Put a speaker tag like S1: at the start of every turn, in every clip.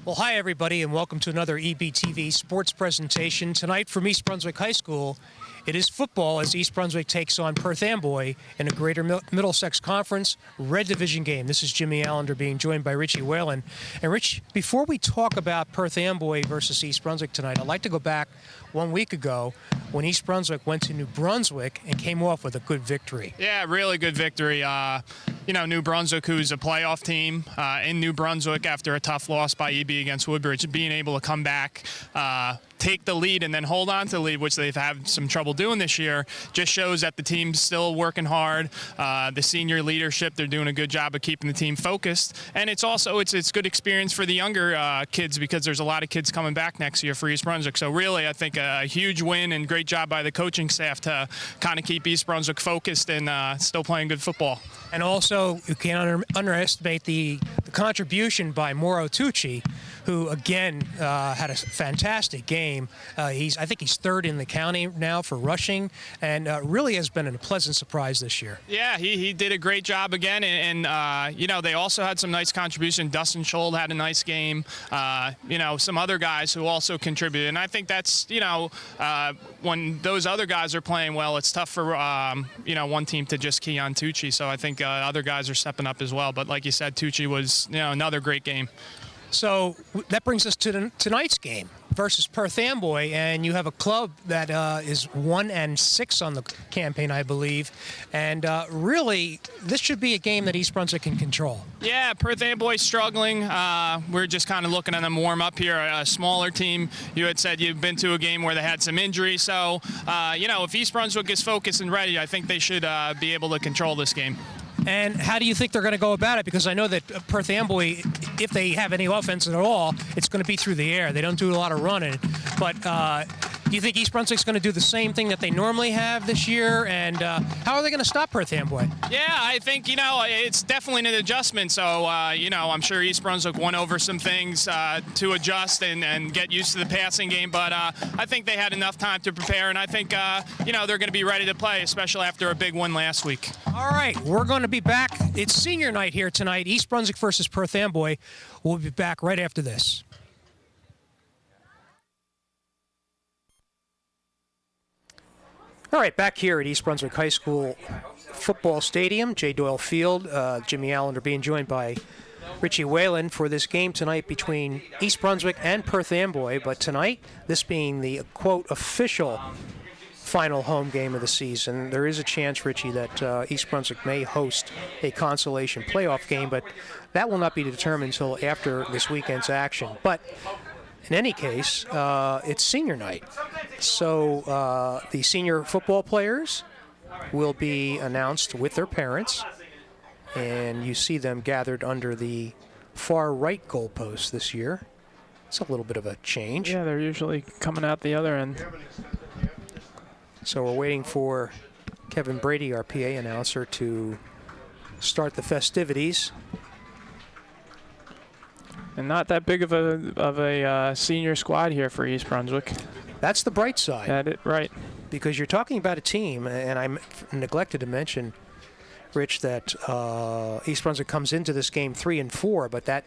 S1: Well, hi, everybody, and welcome to another EBTV sports presentation. Tonight from East Brunswick High School, it is football as East Brunswick takes on Perth Amboy in a Greater Middlesex Conference Red Division game. This is Jimmy Allinder being joined by Richie Whalen. And Rich, before we talk about Perth Amboy versus East Brunswick tonight, I'd like to go back 1 week ago when East Brunswick went to New Brunswick and came off with a good victory.
S2: Yeah, really good victory. New Brunswick, who's a playoff team in New Brunswick after a tough loss by EB against Woodbridge, being able to come back, take the lead, and then hold on to the lead, which they've had some trouble doing this year, just shows that the team's still working hard. The senior leadership, they're doing a good job of keeping the team focused. And it's also it's good experience for the younger kids because there's a lot of kids coming back next year for East Brunswick. So really, I think a huge win and great job by the coaching staff to kind of keep East Brunswick focused and still playing good football.
S1: And also, you can't underestimate the contribution by Mauro Tucci, who, again, had a fantastic game. I think he's third in the county now for rushing, and really has been a pleasant surprise this year.
S2: Yeah, he did a great job again, and they also had some nice contribution. Dustin Scholl had a nice game. Some other guys who also contributed, and I think that's, when those other guys are playing well, it's tough for, one team to just key on Tucci, so I think other guys are stepping up as well. But like you said, Tucci was, another great game.
S1: So that brings us to tonight's game versus Perth Amboy, and you have a club that is 1-6 on the campaign, I believe, and really this should be a game that East Brunswick can control. Yeah,
S2: Perth Amboy struggling. We're just kind of looking at them warm up here. A smaller team. You had said you've been to a game where they had some injuries, so if East Brunswick is focused and ready, I think they should be able to control this game.
S1: And how do you think they're going to go about it? Because I know that Perth Amboy, if they have any offense at all, it's going to be through the air. They don't do a lot of running. But do you think East Brunswick's going to do the same thing that they normally have this year? And how are they going to stop Perth Amboy?
S2: Yeah, I think, it's definitely an adjustment. So, I'm sure East Brunswick went over some things to adjust and get used to the passing game. But I think they had enough time to prepare. And I think, they're going to be ready to play, especially after a big win last week.
S1: All right, we're going to be back. It's senior night here tonight, East Brunswick versus Perth Amboy. We'll be back right after this. All right, back here at East Brunswick High School Football Stadium, J. Doyle Field. Jimmy Allinder being joined by Richie Whalen for this game tonight between East Brunswick and Perth Amboy. But tonight, this being the, quote, official final home game of the season, there is a chance, Richie, that East Brunswick may host a consolation playoff game, but that will not be determined until after this weekend's action. But in any case, it's senior night. So the senior football players will be announced with their parents, and you see them gathered under the far right goalpost this year. It's a little bit of a change.
S3: Yeah, they're usually coming out the other end.
S1: So we're waiting for Kevin Brady, our PA announcer, to start the festivities.
S3: And not that big of a senior squad here for East Brunswick.
S1: That's the bright side.
S3: Right.
S1: Because you're talking about a team, and I neglected to mention, Rich, that East Brunswick comes into this game 3-4, but that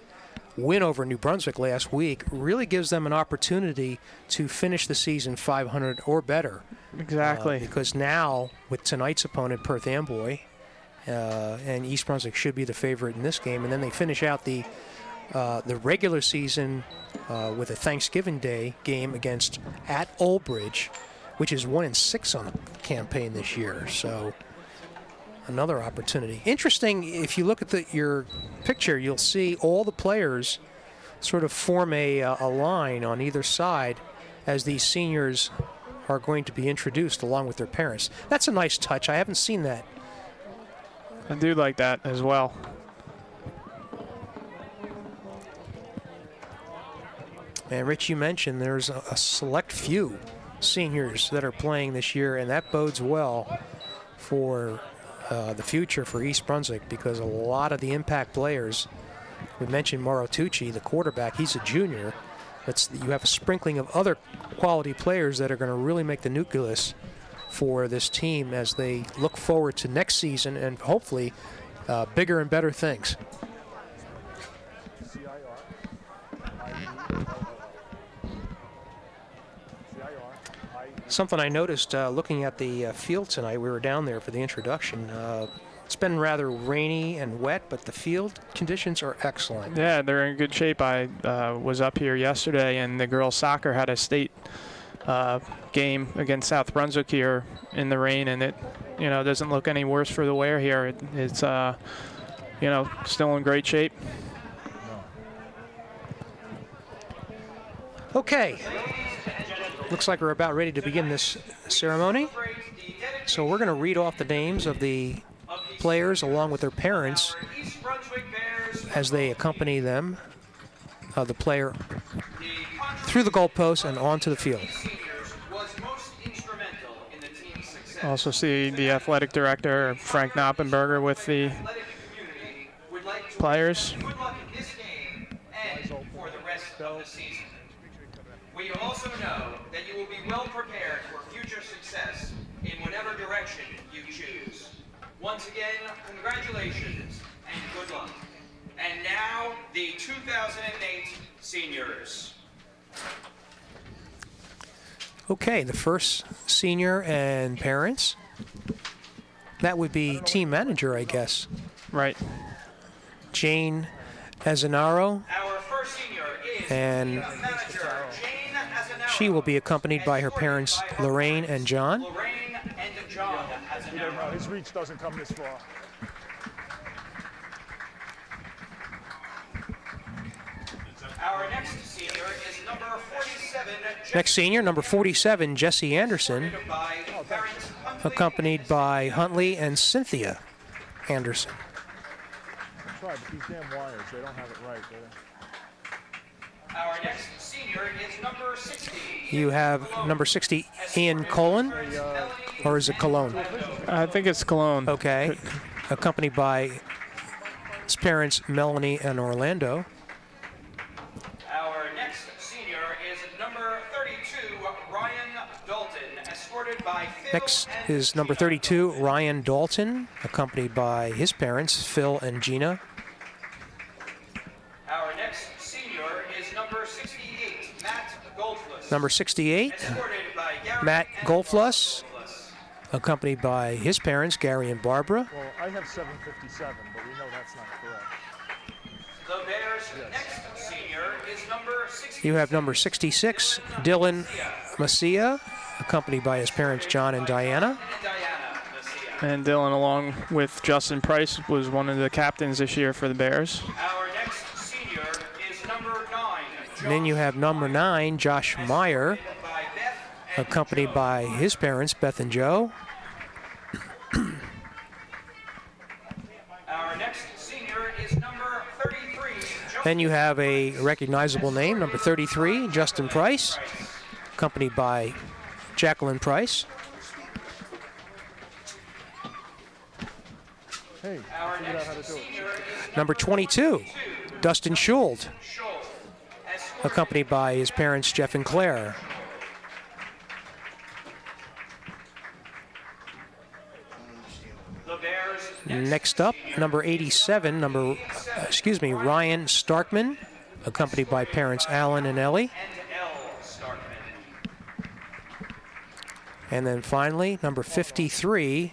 S1: win over New Brunswick last week really gives them an opportunity to finish the season 500 or better.
S3: Exactly.
S1: Because now, with tonight's opponent, Perth Amboy, and East Brunswick should be the favorite in this game, and then they finish out the regular season with a Thanksgiving Day game at Old Bridge, which is 1-6 on the campaign this year. So another opportunity. Interesting, if you look at your picture, you'll see all the players sort of form a line on either side as these seniors are going to be introduced along with their parents. That's a nice touch. I haven't seen that.
S3: I do like that as well.
S1: And Rich, you mentioned there's a select few seniors that are playing this year, and that bodes well for the future for East Brunswick, because a lot of the impact players, we mentioned Mauro Tucci, the quarterback, he's a junior. You have a sprinkling of other quality players that are going to really make the nucleus for this team as they look forward to next season and hopefully bigger and better things. Something I noticed looking at the field tonight, we were down there for the introduction. It's been rather rainy and wet, but the field conditions are excellent.
S3: Yeah, they're in good shape. I was up here yesterday, and the girls' soccer had a state game against South Brunswick here in the rain, and it, doesn't look any worse for the wear here. It's, still in great shape.
S1: Okay. Looks like we're about ready to begin this ceremony. So we're going to read off the names of the players along with their parents as they accompany them, the player, through the goalpost and onto the field.
S3: Also see the athletic director, Frank Knoppenberger, with the players.
S4: We also know that you will be well prepared for future success in whatever direction you choose. Once again, congratulations and good luck. And now, the 2008 seniors.
S1: Okay, the first senior and parents. That would be team manager, I guess.
S3: Right.
S1: Jane Azanaro.
S4: Our first senior is
S1: And
S4: manager Jane Azanaro.
S1: she will be accompanied by her parents, Lorraine and John.
S4: Lorraine and John Azanaro.
S5: His reach doesn't come this far.
S4: Our next senior is number 47.
S1: Next senior, number 47, Jesse Anderson,
S4: By parents Huntley
S1: accompanied by Huntley and Cynthia Anderson.
S5: That's right, but these damn wires, they don't have it right, do they?
S4: Our next senior is number 60.
S1: You have number 60, Ian Colon, or is it Cologne?
S3: I think it's Cologne.
S1: Okay, accompanied by his parents, Melanie and Orlando.
S4: Our next senior is number 32, Ryan Dalton, escorted by Phil
S1: Next
S4: and
S1: is number 32, Ryan Dalton, accompanied by his parents, Phil and Gina.
S4: Our next senior is number 68, Matt Goldfuss.
S1: Number 68,
S4: Escorted by Gary
S1: Matt
S4: and
S1: Goldfuss,
S4: Goldfuss.
S1: accompanied by his parents, Gary and Barbara.
S5: Well, I have 757, but we know that's not correct.
S4: The Bears' next senior is number 60.
S1: You have number 66, Dylan Macia, accompanied by his parents, John and Diana.
S4: And Diana Messia.
S3: And Dylan, along with Justin Price, was one of the captains this year for the Bears.
S4: Our next senior is number 9,
S1: And then you have number 9, Josh Meyer,
S4: by Beth and
S1: accompanied by his parents, Beth and Joe.
S4: our next senior is number 33,
S1: Then you have a recognizable name, number 33, Justin Price, accompanied by Jacqueline Price.
S5: Hey,
S4: Our
S5: figured out
S4: next
S5: how to do it.
S4: senior is
S1: Number 22, Dustin Schuld,
S4: Schultz, escorted
S1: accompanied by his parents, Jeff and Claire.
S4: the Bears'
S1: Next up, number 87, Ryan Starkman, accompanied by parents Alan and Ellie.
S4: and L. Starkman.
S1: And then finally, number 53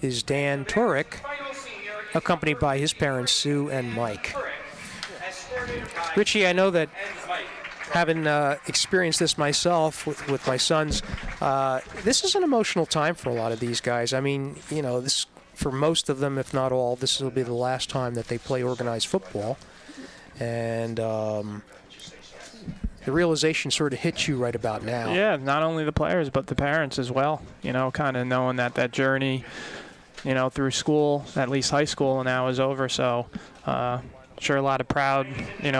S1: is Dan Turek,
S4: Final senior is
S1: accompanied by his parents Sue and Mike.
S4: Turek, escorted by
S1: Richie, I know that
S4: and Mike.
S1: having experienced this myself with my sons, this is an emotional time for a lot of these guys. I mean, this for most of them, if not all, this will be the last time that they play organized football. And the realization sort of hits you right about now.
S3: Yeah, not only the players, but the parents as well. Kind of knowing that journey, through school, at least high school, now is over. So, sure, a lot of proud,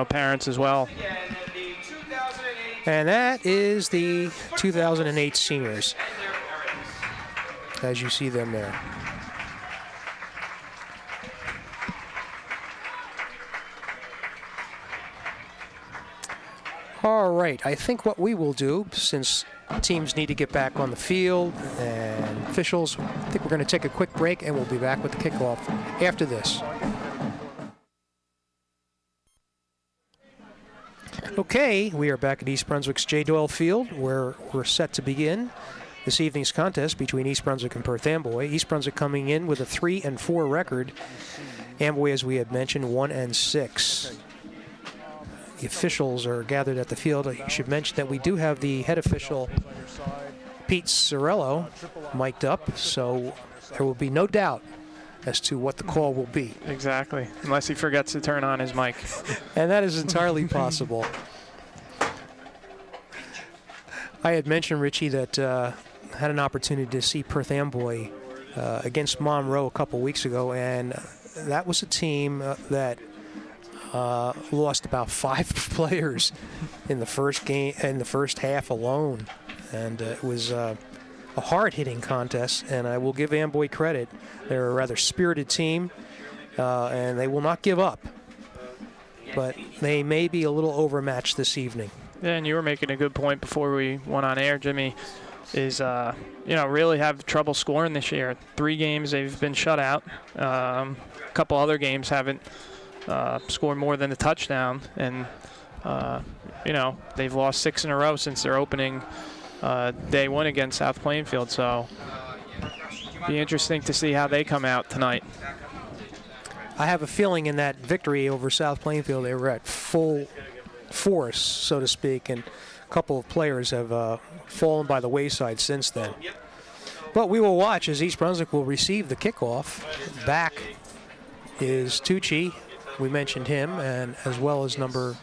S3: parents as well.
S4: Again, the 2008
S1: And that is the 2008 seniors,
S4: and their parents.
S1: as you see them there. All right, I think what we will do, since teams need to get back on the field and officials, I think we're going to take a quick break and we'll be back with the kickoff after this. Okay, we are back at East Brunswick's J. Doyle Field, where we're set to begin this evening's contest between East Brunswick and Perth Amboy. East Brunswick coming in with a 3-4 record. Amboy, as we had mentioned, 1-6. The officials are gathered at the field. I should mention that we do have the head official, Pete Cirillo, mic'd up, so there will be no doubt as to what the call will be.
S3: Exactly, unless he forgets to turn on his mic.
S1: And that is entirely possible. I had mentioned, Richie, that had an opportunity to see Perth Amboy against Monroe a couple weeks ago, and that was a team that lost about 5 players in the first game, in the first half alone, and it was a hard-hitting contest. And I will give Amboy credit; they're a rather spirited team, and they will not give up. But they may be a little overmatched this evening.
S3: Yeah, and you were making a good point before we went on air, Jimmy, is, really have trouble scoring this year. 3 games they've been shut out. A couple other games haven't scored more than a touchdown. And, they've lost 6 in a row since their opening day 1 against South Plainfield. So be interesting to see how they come out tonight.
S1: I have a feeling in that victory over South Plainfield, they were at full force, so to speak, and a couple of players have fallen by the wayside since then. But we will watch as East Brunswick will receive the kickoff. Back is Tucci. We mentioned him, and as well as number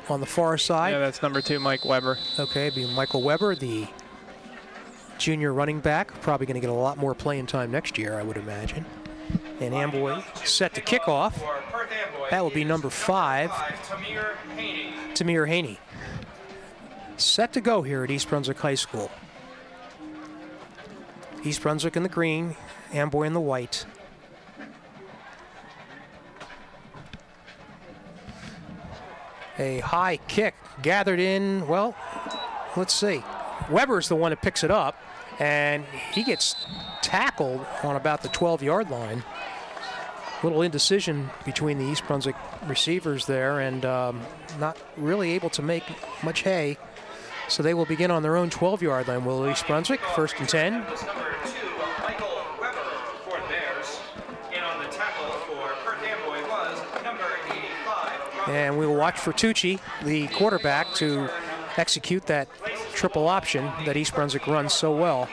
S1: on the far side.
S3: Yeah, that's number 2, Mike Weber.
S1: Okay, be Michael Weber, the junior running back. Probably going to get a lot more playing time next year, I would imagine. And Amboy set to kick off. That will be number 5, Tamir Haney. Set to go here at East Brunswick High School. East Brunswick in the green, Amboy in the white. A high kick gathered in, well, let's see. Weber's the one that picks it up, and he gets tackled on about the 12-yard line. Little indecision between the East Brunswick receivers there, and not really able to make much hay. So they will begin on their own 12-yard line. Will East Brunswick, 1st and 10.
S4: Number 2, Michael Weber for the Bears. In on the tackle for Perth Amboy was number 85.
S1: And we will watch for Tucci, the quarterback, to execute that triple option that East Brunswick runs so well.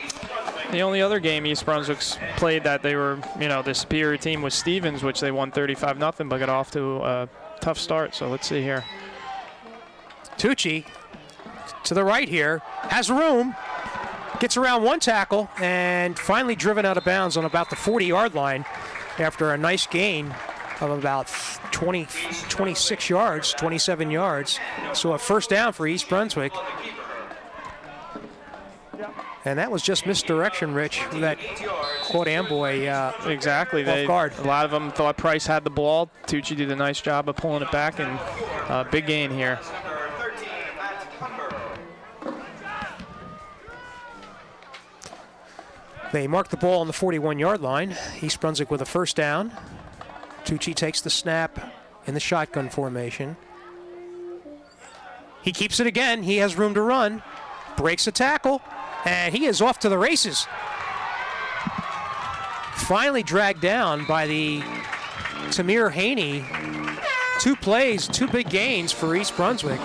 S3: The only other game East Brunswick's played that they were, the superior team was Stevens, which they won 35-0, but got off to a tough start. So let's see here.
S1: Tucci to the right here, has room, gets around one tackle, and finally driven out of bounds on about the 40-yard line after a nice gain of about 26 yards, 27 yards. So a first down for East Brunswick. And that was just misdirection, Rich, that caught Amboy
S3: exactly.
S1: off guard.
S3: A lot of them thought Price had the ball. Tucci did a nice job of pulling it back, and big gain here.
S1: They mark the ball on the 41-yard line. East Brunswick with a first down. Tucci takes the snap in the shotgun formation. He keeps it again. He has room to run. Breaks a tackle. And he is off to the races. Finally dragged down by the Tamir Haney. 2 plays, 2 big gains for East Brunswick.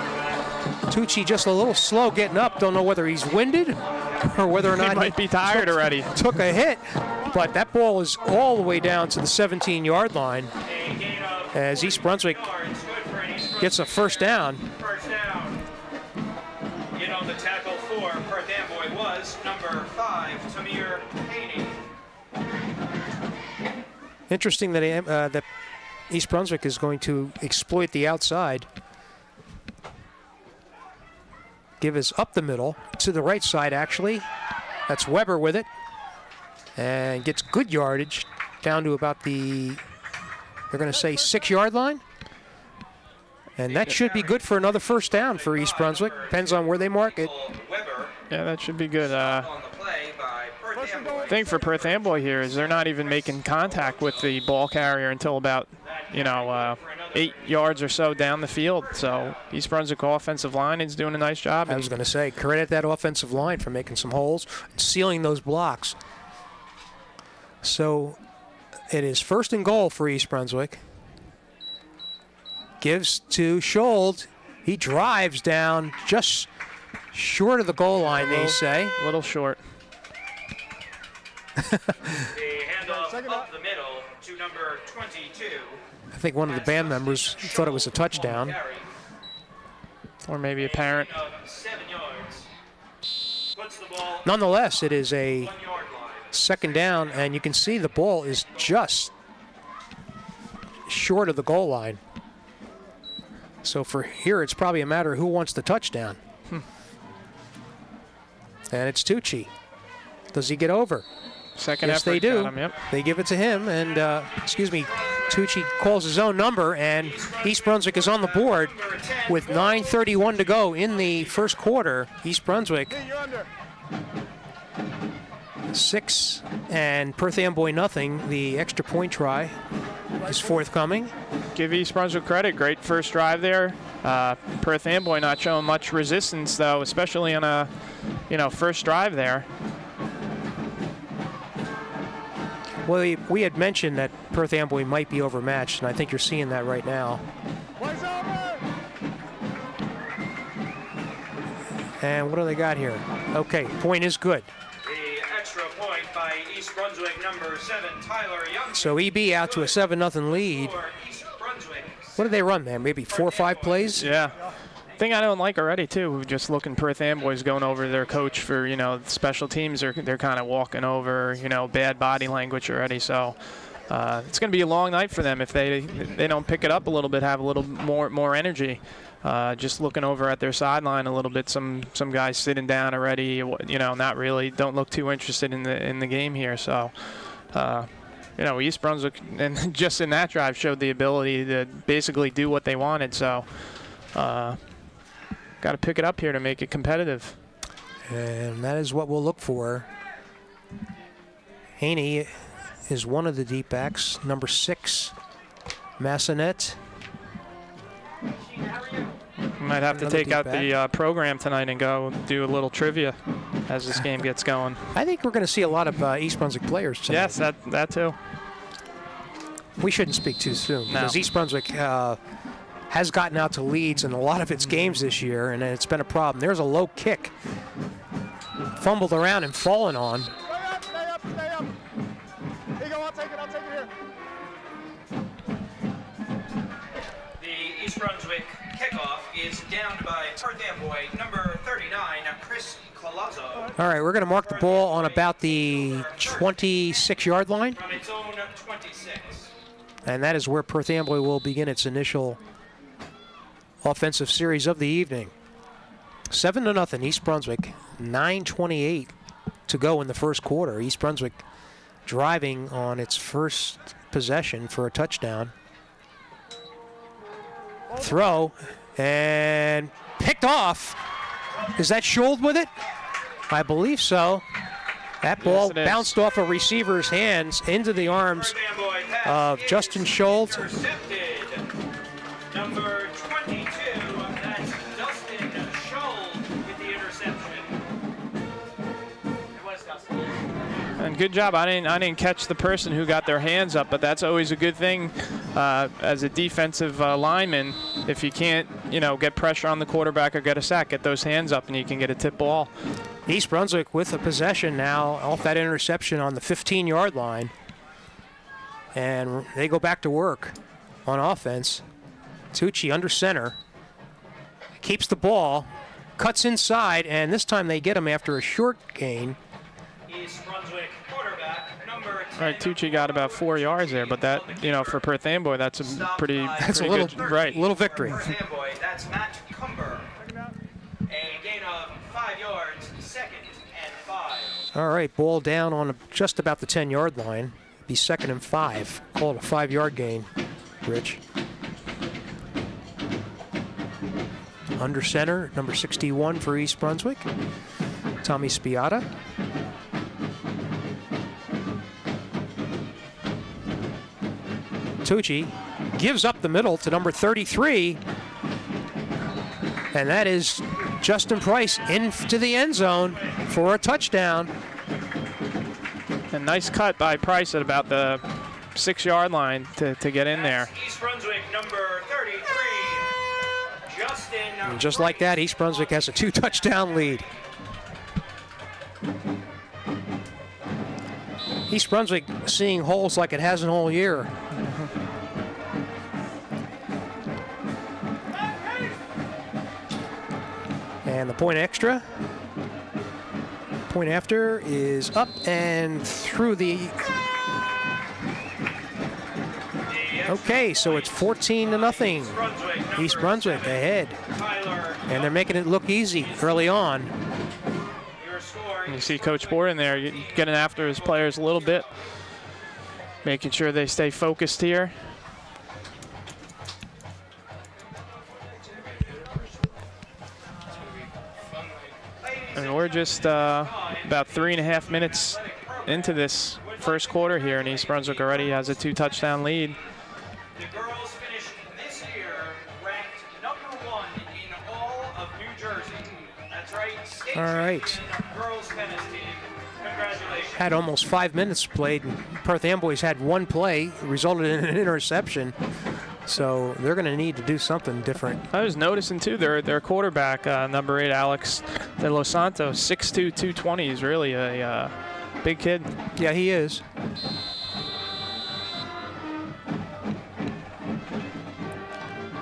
S1: Tucci just a little slow getting up. Don't know whether he's winded or whether or not
S3: he might be tired already.
S1: Took a hit, but that ball is all the way down to the 17-yard line as East Brunswick gets a first down.
S4: In on the tackle for Perth Amboy was number 5, Tamir Haney.
S1: Interesting that that East Brunswick is going to exploit the outside. Give us up the middle to the right side, actually. That's Weber with it. And gets good yardage down to about the, they're going to say 6-yard line. And that should be good for another first down for East Brunswick. Depends on where they mark it.
S3: Yeah, that should be good. Thing for Perth Amboy here is they're not even making contact with the ball carrier until about 8 yards or so down the field. So East Brunswick offensive line is doing a nice job.
S1: I was going to say, credit that offensive line for making some holes, sealing those blocks. So it is 1st and goal for East Brunswick. Gives to Schold. He drives down just short of the goal line, they say.
S3: A little short.
S4: The handoff up the middle to number 22.
S1: I think one of the band members thought it was a touchdown.
S3: Or maybe a parent.
S4: 7 yards. Puts the ball
S1: Nonetheless, it is a
S4: 1 yard line.
S1: 2nd down, and you can see the ball is just short of the goal line. So for here, it's probably a matter of who wants the touchdown. And it's Tucci. Does he get over?
S3: Second
S1: Yes,
S3: effort.
S1: they do.
S3: Got him, yep.
S1: They give it to him, and Tucci calls his own number, and East Brunswick is on the board with 9:31 to go in the first quarter. East Brunswick 6 and Perth Amboy nothing. The extra point try is forthcoming.
S3: Give East Brunswick credit. Great first drive there. Perth Amboy not showing much resistance, though, especially on a first drive there.
S1: Well, we had mentioned that Perth Amboy might be overmatched, and I think you're seeing that right now. And what do they got here? Okay, point is good.
S4: The extra point by East Brunswick, number 7, Tyler Young.
S1: So EB out to a 7-0 lead.
S4: For East Brunswick.
S1: What did they run, man? Maybe 4 or 5 plays?
S3: Yeah. Thing I don't like already, too, just looking Perth Amboy's going over their coach for, special teams. They're kind of walking over, bad body language already. So it's going to be a long night for them if they don't pick it up a little bit, have a little more energy. Just looking over at their sideline a little bit, some guys sitting down already, not really, don't look too interested in the game here. So, East Brunswick, and just in that drive, showed the ability to basically do what they wanted. So, got to pick it up here to make it competitive.
S1: And that is what we'll look for. Haney is one of the deep backs, number 6, Massonet.
S3: Might have to
S1: Another
S3: take
S1: deep
S3: out
S1: back.
S3: the program tonight and go do a little trivia as this game gets going.
S1: I think we're going to see a lot of East Brunswick players tonight.
S3: Yes, that too.
S1: We shouldn't speak too soon,
S3: No.
S1: because East Brunswick has gotten out to leads in a lot of its games this year, and it's been a problem. There's a low kick. Fumbled around and fallen on.
S5: Stay up. Here you go, I'll take it here.
S4: The East Brunswick kickoff is downed by Perth Amboy, number 39, Chris Colazzo.
S1: All right, we're going to mark the ball on about the 26-yard line,
S4: From its own 26.
S1: and that is where Perth Amboy will begin its initial offensive series of the evening. 7-0 East Brunswick, 9:28 to go in the first quarter. East Brunswick driving on its first possession for a touchdown. Throw, and picked off. Is that Schold with it? I believe so. That ball
S3: Yes, it is.
S1: bounced off a receiver's hands into the arms
S4: Perth Amboy pass
S1: of
S4: is
S1: Justin Schold.
S4: intercepted. Number 22, that's Dustin Schold with the interception. It was Dustin.
S3: And good job. I didn't catch the person who got their hands up, but that's always a good thing as a defensive lineman. If you can't, get pressure on the quarterback or get a sack, get those hands up and you can get a tip ball.
S1: East Brunswick with a possession now off that interception on the 15-yard line. And they go back to work on offense. Tucci under center. Keeps the ball. Cuts inside, and this time they get him after a short gain.
S4: East Brunswick quarterback, number 10.
S3: All right, Tucci got about 4 yards there, but that, for Perth Amboy, that's a pretty,
S1: That's a
S3: pretty
S1: little,
S3: good, right.
S1: little victory.
S4: Perth Amboy, that's Matt Cumber. A gain of 5 yards, 2nd and 5.
S1: All right, ball down on just about the 10-yard line. Be 2nd and 5. Call it a 5-yard gain, Rich. Under center, number 61 for East Brunswick, Tommy Spiata. Tucci gives up the middle to number 33. And that is Justin Price into the end zone for a touchdown.
S3: A nice cut by Price at about the 6-yard line to get in there.
S4: East Brunswick number 33, Justin.
S1: And just like that, East Brunswick has a 2-touchdown lead. East Brunswick seeing holes like it hasn't all year. And the point extra. Point after is up and through the... Okay, so it's 14-0. East Brunswick ahead. And they're making it look easy early on.
S3: And you see Coach Borden there getting after his players a little bit, making sure they stay focused here. And we're just about 3.5 minutes into this first quarter here, and East Brunswick already has a 2-touchdown lead.
S4: The girls finished this year ranked #1 in all of New Jersey. That's right. State
S1: All right.
S4: champion girls tennis team. Congratulations.
S1: Had almost 5 minutes played. Perth Amboys had one play, resulted in an interception. So they're going to need to do something different.
S3: I was noticing too, their quarterback, number 8, Alex De Los Santos, 6'2", 220, is really a big kid.
S1: Yeah, he is.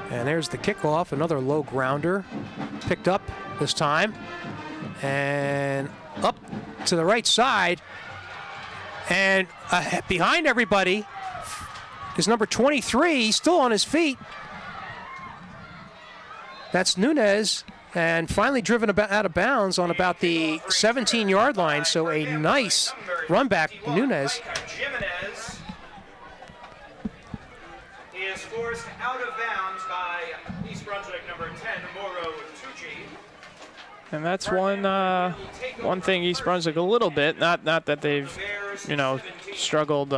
S1: And there's the kickoff, another low grounder, picked up this time, and up to the right side, and behind everybody is number 23, still on his feet. That's Nunez, and finally driven out of bounds on about the 17-yard line, so a nice run back, Nunez.
S4: Jimenez is forced out of bounds by East Brunswick number 10, Moro Tucci.
S3: And that's one thing East Brunswick a little bit, not that they've, struggled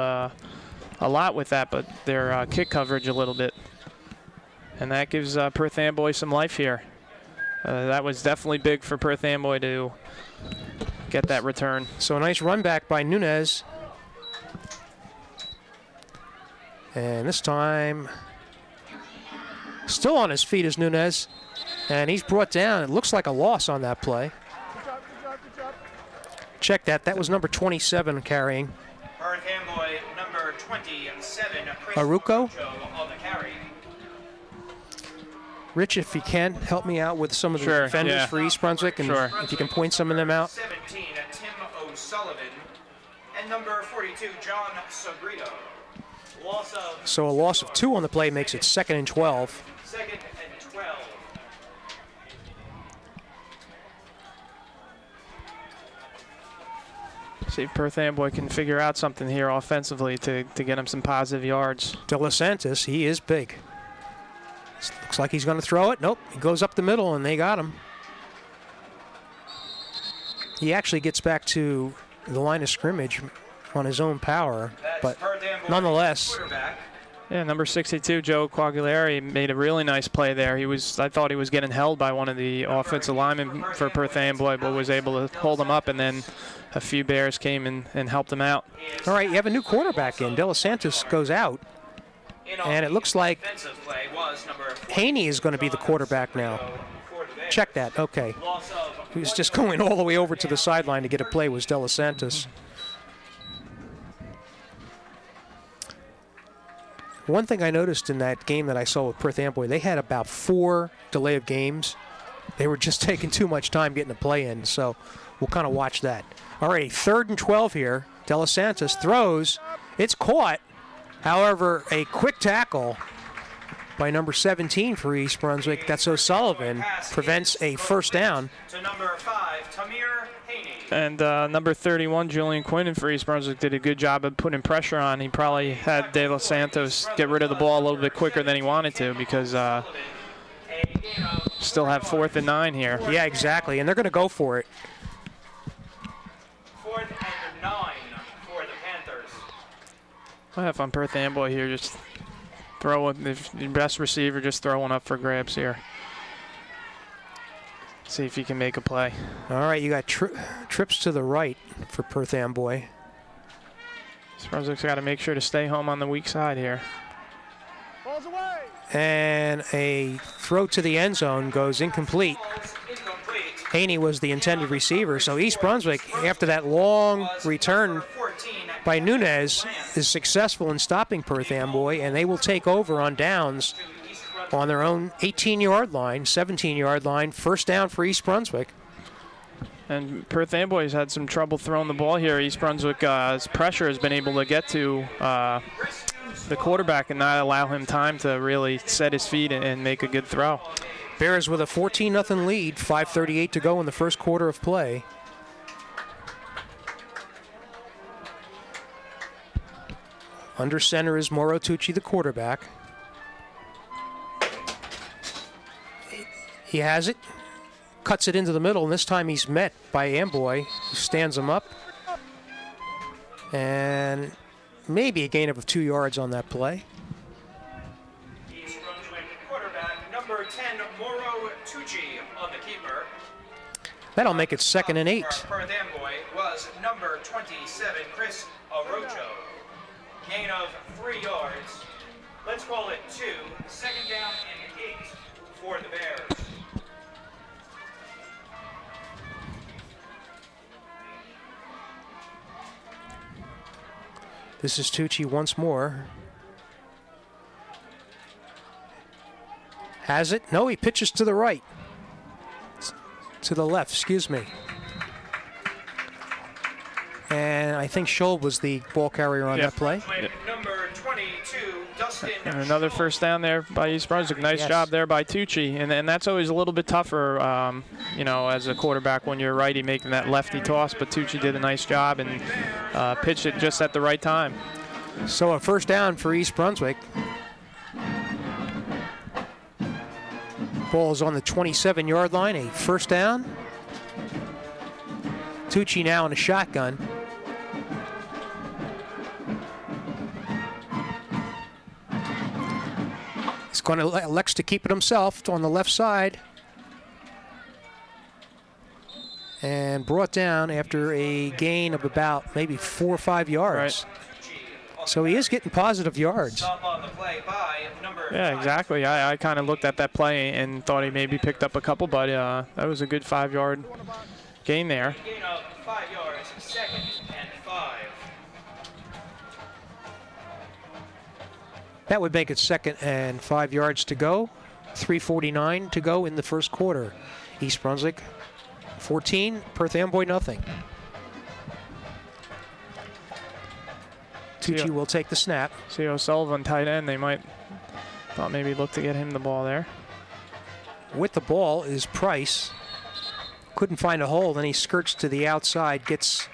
S3: a lot with that, but their kick coverage a little bit. And that gives Perth Amboy some life here. That was definitely big for Perth Amboy to get that return.
S1: So a nice run back by Nunez. And this time, still on his feet is Nunez. And he's brought down. It looks like a loss on that play.
S5: Good job.
S1: Check that. That was number 27 carrying.
S4: Perth Amboy number 27, Chris
S1: Aruko?
S4: on the carry.
S1: Rich, if you can, help me out with some of the defenders for East Brunswick, and if you can point some of them out.
S4: 17, Tim O'Sullivan, and number 42, John Sagrito.
S1: So a loss of 2 on the play makes it 2nd and 12.
S4: 2nd and 12.
S3: See if Perth Amboy can figure out something here offensively to get him some positive yards.
S1: De Los Santos, he is big. Looks like he's going to throw it. Nope, he goes up the middle, and they got him. He actually gets back to the line of scrimmage on his own power, but nonetheless.
S3: Yeah, number 62, Joe Coaguilari, made a really nice play there. I thought he was getting held by one of the offensive linemen for Perth Amboy, but was able to hold him up, and then a few Bears came and helped him out.
S1: All right, you have a new quarterback in. De Los Santos goes out, and it looks like Haney is going to be the quarterback now. Check that, okay. He was just going all the way over to the sideline to get a play, was De Los Santos. One thing I noticed in that game that I saw with Perth Amboy, they had about 4 delay of games. They were just taking too much time getting the play in, so we'll kind of watch that. All right, 3rd and 12 here. De Los Santos throws. It's caught. However, a quick tackle by number 17 for East Brunswick, that's O'Sullivan, prevents a first down.
S4: To number 5, Tamir Haney.
S3: And number 31, Julian Quinnen for East Brunswick, did a good job of putting pressure on. He probably had De Los Santos get rid of the ball a little bit quicker than he wanted to, because still have 4th and 9 here.
S1: Yeah, exactly, and they're going to go for it.
S4: 4th and 9 for the Panthers.
S3: I have on Perth Amboy here, just throw it. If your best receiver just throwing up for grabs here. See if he can make a play.
S1: All right, you got trips to the right for Perth Amboy.
S3: Brunswick's got to make sure to stay home on the weak side here.
S5: Balls away.
S1: And a throw to the end zone goes incomplete. Haney was the intended receiver, so East Brunswick, after that long return by Nunez, is successful in stopping Perth Amboy, and they will take over on downs on their own 18-yard line, 17-yard line, first down for East Brunswick.
S3: And Perth Amboy's had some trouble throwing the ball here. East Brunswick's pressure has been able to get to the quarterback and not allow him time to really set his feet and make a good throw.
S1: Bears with a 14-0 lead, 5:38 to go in the first quarter of play. Under center is Mauro Tucci, the quarterback. He has it, cuts it into the middle, and this time he's met by Amboy, who stands him up. And maybe a gain of 2 yards on that play.
S4: East Brunswick quarterback, number 10, Mauro Tucci on the keeper.
S1: That'll make it 2nd and 8.
S4: Perth Amboy was number 27, Chris Arocho. Gain of 3 yards. Let's call it 2. Second down and 8 for the Bears.
S1: This is Tucci once more. Has it? No, he pitches to the right. To the left, excuse me. And I think Scholl was the ball carrier on that play.
S4: Number 22, Dustin.
S3: And another first down there by East Brunswick. Nice job there by Tucci. And that's always a little bit tougher, you know, as a quarterback when you're righty making that lefty toss. But Tucci did a nice job and pitched it just at the right time.
S1: So a first down for East Brunswick. Ball is on the 27-yard line, a first down. Tucci now in a shotgun. He's going to elects to keep it himself on the left side. And brought down after a gain of about maybe 4 or 5 yards.
S3: Right.
S1: So he is getting positive yards.
S4: Stop on the play by number
S3: Yeah,
S4: 5.
S3: exactly. I kind of looked at that play and thought he maybe picked up a couple, but that was a good 5-yard gain there.
S4: Gain of 5 yards, 2nd and 5.
S1: That would make it 2nd and 5 yards to go. 3:49 to go in the first quarter. East Brunswick 14, Perth Amboy nothing. Tucci will take the snap.
S3: See O'Sullivan tight end. They might thought maybe look to get him the ball there.
S1: With the ball is Price. Couldn't find a hole, then he skirts to the outside, gets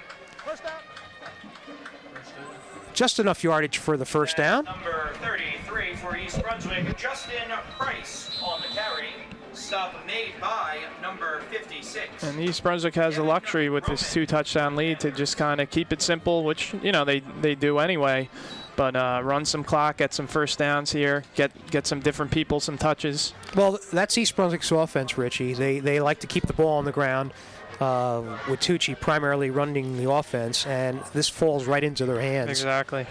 S1: just enough yardage for the first down.
S4: Number 33 for East Brunswick, Justin Price on the carry. Stop made by number 56.
S3: And East Brunswick has the luxury with this 2-touchdown lead to just kind of keep it simple, which, you know, they do anyway. But run some clock, get some first downs here, get some different people some touches.
S1: Well, that's East Brunswick's offense, Richie. They like to keep the ball on the ground with Tucci primarily running the offense, and this falls right into their hands.
S3: Exactly.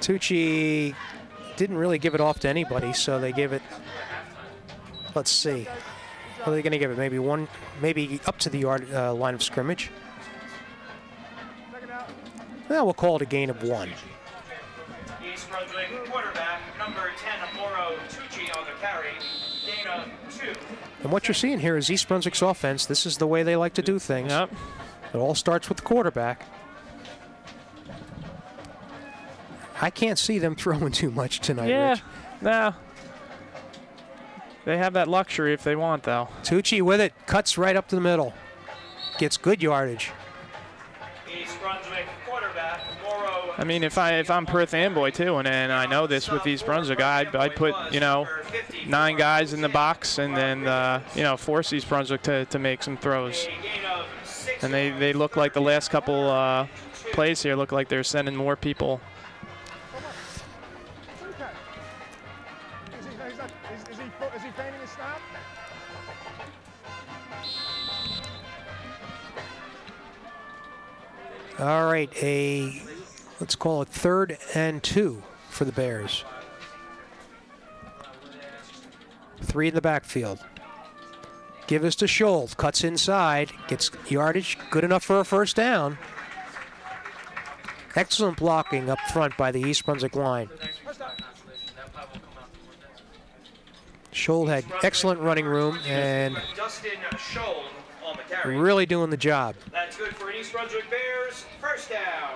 S1: Tucci didn't really give it off to anybody, so they give it, let's see. What are they going to give it? Maybe one, maybe up to the yard line of scrimmage. Well, we'll call it a gain of 1.
S4: East Brunswick quarterback, number 10, Mauro Tucci on the carry. Gain of 2.
S1: And what you're seeing here is East Brunswick's offense. This is the way they like to do things.
S3: Yep.
S1: It all starts with the quarterback. I can't see them throwing too much tonight,
S3: Yeah.
S1: Rich.
S3: No. They have that luxury if they want, though.
S1: Tucci with it, cuts right up to the middle. Gets good yardage.
S4: East Brunswick quarterback, Mauro.
S3: I mean, if I'm Perth Amboy too, and I know this with East Brunswick, I'd put, you know, 9 guys in the box and then you know, force East Brunswick to make some throws. And they look like the last couple plays here look like they're sending more people.
S1: All right, let's call it 3rd and 2 for the Bears. 3 in the backfield. Give us to Scholl. Cuts inside. Gets yardage. Good enough for a first down. Excellent blocking up front by the East Brunswick line. Scholl had excellent running room and really doing the job.
S4: That's good for East Brunswick Bears. First down.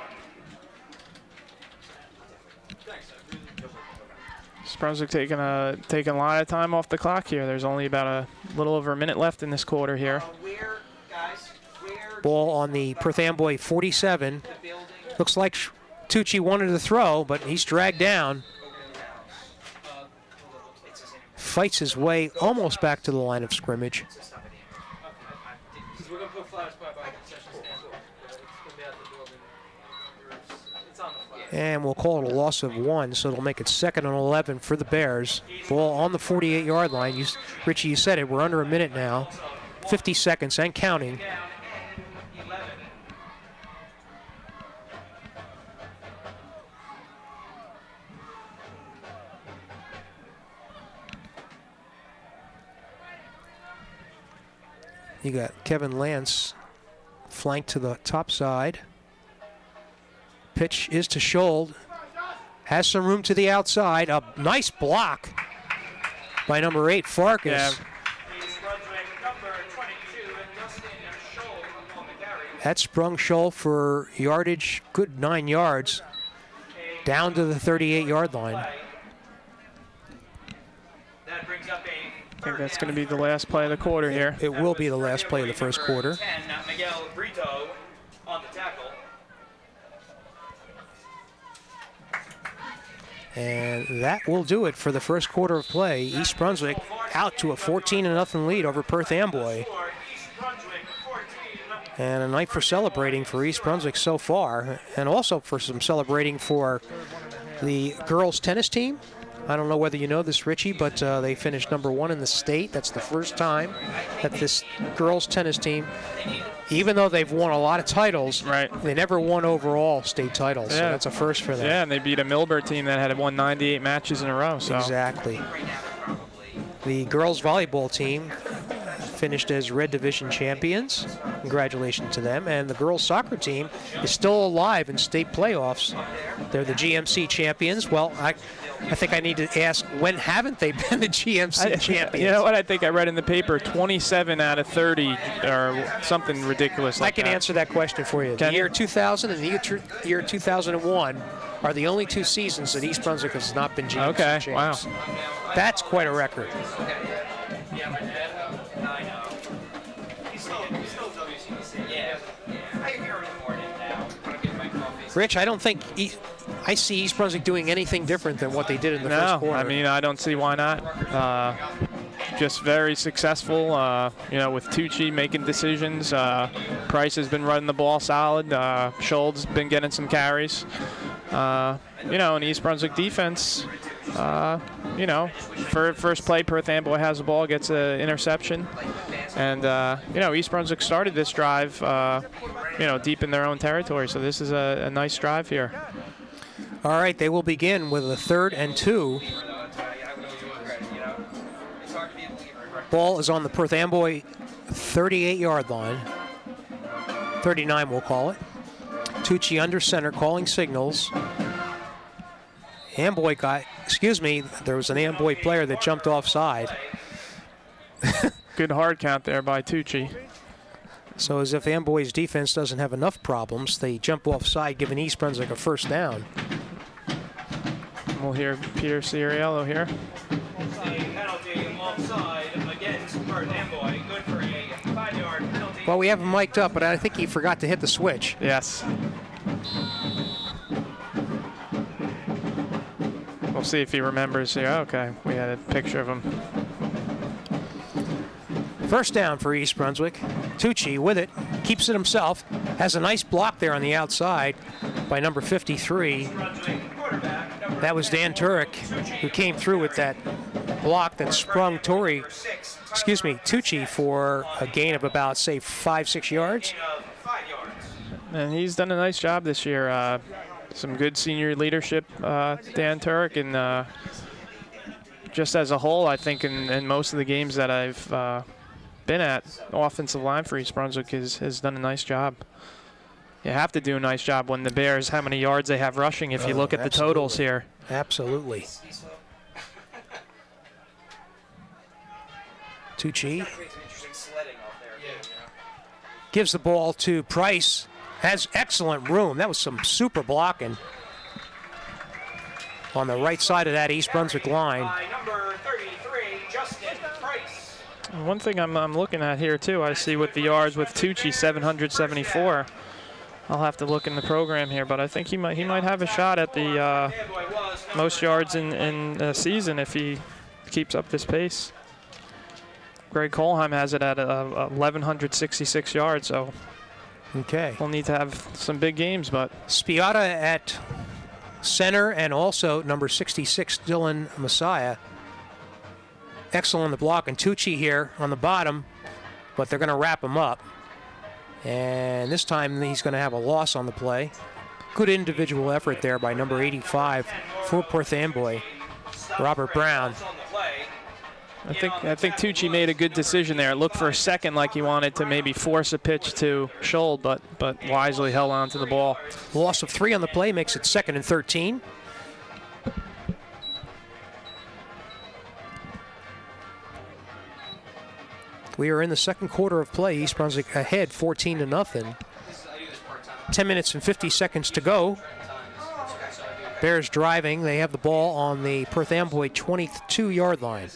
S3: East Brunswick taking a lot of time off the clock here. There's only about a little over a minute left in this quarter here.
S1: Ball on the Perth Amboy 47. Looks like Tucci wanted to throw, but he's dragged down. Fights his way almost back to the line of scrimmage. And we'll call it a loss of 1, so it'll make it 2nd and 11 for the Bears. Ball on the 48-yard line. Richie, you said it. We're under a minute now. 50 seconds and counting. You got Kevin Lance flanked to the top side. Pitch is to Scholl. Has some room to the outside. A nice block by number 8, Farkas.
S3: Yeah.
S1: That sprung Scholl for yardage, good 9 yards, down to the 38-yard line.
S4: That brings up
S3: I think that's going to be the last play of the quarter here.
S1: It will be the last play of the first quarter.
S4: 10, Miguel Brito on the tackle.
S1: And that will do it for the first quarter of play. East Brunswick out to a 14-0 lead over Perth Amboy. And a night for celebrating for East Brunswick so far, and also for some celebrating for the girls tennis team. I don't know whether you know this, Richie, but they finished number 1 in the state. That's the first time that this girls tennis team, even though they've won a lot of titles,
S3: right,
S1: they never won overall state titles.
S3: Yeah.
S1: So that's a first for them.
S3: Yeah, and they beat a Milburn team that had won 98 matches in a row. So.
S1: Exactly. The girls volleyball team finished as Red Division champions. Congratulations to them. And the girls soccer team is still alive in state playoffs. They're the GMC champions. Well, I think I need to ask, when haven't they been the GMC champions?
S3: You know what? I think I read in the paper 27 out of 30 or something ridiculous like
S1: I can
S3: that.
S1: answer that question for you. The year 2000 and the year 2001 are the only 2 seasons that East Brunswick has not been GMC champs.
S3: Wow.
S1: That's quite a record. Rich, I don't think I see East Brunswick doing anything different than what they did in the first quarter.
S3: I mean, I don't see why not. Just very successful, with Tucci making decisions. Price has been running the ball solid. Scholl's been getting some carries. And East Brunswick defense, first play, Perth Amboy has the ball, gets an interception. And, East Brunswick started this drive, deep in their own territory. So this is a nice drive here.
S1: All right, they will begin with a 3rd and 2. Ball is on the Perth Amboy 38-yard line. 39, we'll call it. Tucci under center, calling signals. Amboy there was an Amboy player that jumped offside.
S3: Good hard count there by Tucci.
S1: So as if Amboy's defense doesn't have enough problems, they jump offside, giving East Brunswick a first down.
S3: We'll hear Peter Ciariello here.
S4: Penalty offside against Perth Amboy. Good for a 5-yard penalty.
S1: Well, we have him mic'd up, but I think he forgot to hit the switch.
S3: Yes. We'll see if he remembers here. Okay, we had a picture of him.
S1: First down for East Brunswick. Tucci with it, keeps it himself, has a nice block there on the outside by number 53. That was Dan Turek, who came through with that block that sprung Tucci for a gain of about, say, 5-6 yards.
S3: And he's done a nice job this year. Some good senior leadership, Dan Turek, and just as a whole, I think in most of the games that I've been at, offensive line for East Brunswick has done a nice job. You have to do a nice job when the Bears, how many yards they have rushing if you look at the totals here.
S1: Absolutely. Tucci gives the ball to Price. Has excellent room. That was some super blocking on the right side of that East Brunswick line.
S4: Number 33, Justin Price.
S3: And one thing I'm looking at here too, I see with the yards with Tucci 774. I'll have to look in the program here, but I think he might have a shot at the most yards in a season if he keeps up this pace. Greg Colheim has it at 1,166 yards, so
S1: okay,
S3: we'll need to have some big games. But
S1: Spiata at center, and also number 66, Dylan Messiah. Excellent on the block, and Tucci here on the bottom, but they're going to wrap him up. And this time he's going to have a loss on the play. Good individual effort there by number 85 for Perth Amboy, Robert Brown.
S3: I think Tucci made a good decision there. It looked for a second like he wanted to maybe force a pitch to Scholl, but wisely held on to the ball.
S1: Loss of 3 on the play makes it 2nd and 13. We are in the second quarter of play. East Brunswick ahead 14-0. 10 minutes and 50 seconds to go. Bears driving. They have the ball on the Perth Amboy 22-yard line.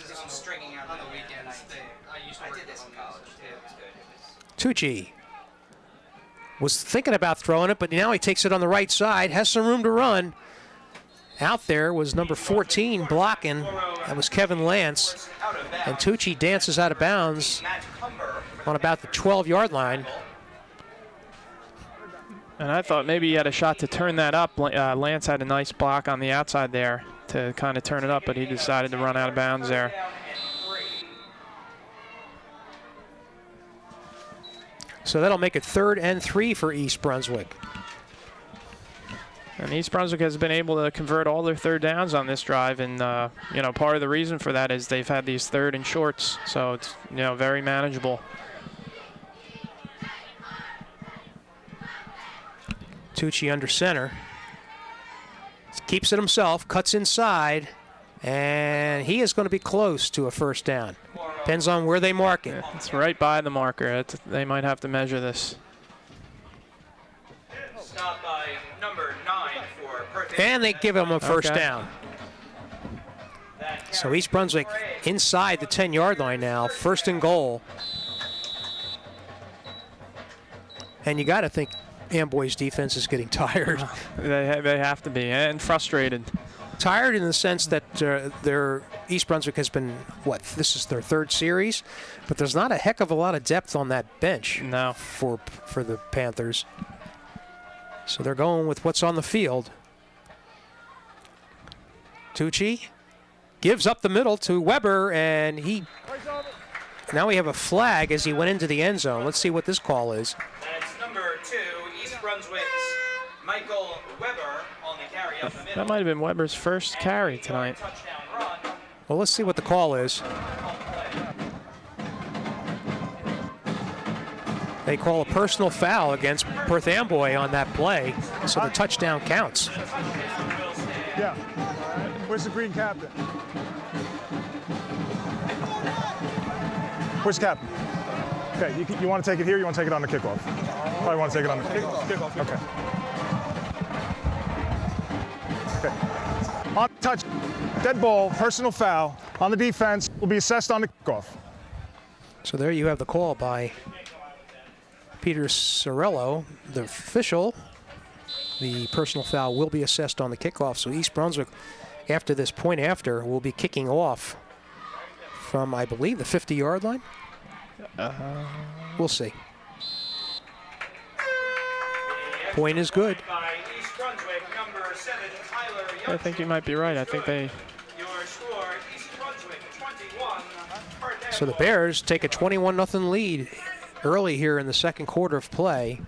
S1: Tucci was thinking about throwing it, but now he takes it on the right side, has some room to run. Out there was number 14 blocking. That was Kevin Lance. And Tucci dances out of bounds on about the 12-yard line.
S3: And I thought maybe he had a shot to turn that up. Lance had a nice block on the outside there to kind of turn it up, but he decided to run out of bounds there.
S1: So that'll make it 3rd and 3 for East Brunswick.
S3: And East Brunswick has been able to convert all their 3rd downs on this drive, and part of the reason for that is they've had these 3rd and shorts, so it's very manageable.
S1: Tucci under center. Keeps it himself, cuts inside, and he is going to be close to a first down. Depends on where they mark it.
S3: It's right by the marker. They might have to measure this.
S4: Stop by number 9 for Perth.
S1: And they give him a first down. So East Brunswick inside the 10-yard line now, 1st and goal. And you got to think Amboy's defense is getting tired.
S3: They have to be, and frustrated.
S1: Tired in the sense that their East Brunswick has been, this is their 3rd series, but there's not a heck of a lot of depth on that bench for the Panthers. So they're going with what's on the field. Tucci gives up the middle to Weber, and now we have a flag as he went into the end zone. Let's see what this call is.
S4: That's number 2, East Brunswick's Michael Weber on the carry up the middle.
S3: That might have been Weber's first carry tonight.
S1: Well, let's see what the call is. They call a personal foul against Perth Amboy on that play, so the touchdown counts.
S5: Yeah. Where's the green captain? Where's the captain? Okay, you want to take it here? You want to take it on the kickoff? Probably want to take it on the kickoff. Okay. Okay. On touch, dead ball, personal foul on the defense will be assessed on the kickoff.
S1: So there you have the call by Peter Sorello, the official. The personal foul will be assessed on the kickoff. So East Brunswick, after this point after, will be kicking off from, I believe, the 50-yard line. We'll see. Point is good.
S3: I think you might be right. I think they...
S1: So the Bears take a 21-0 lead early here in the second quarter of play.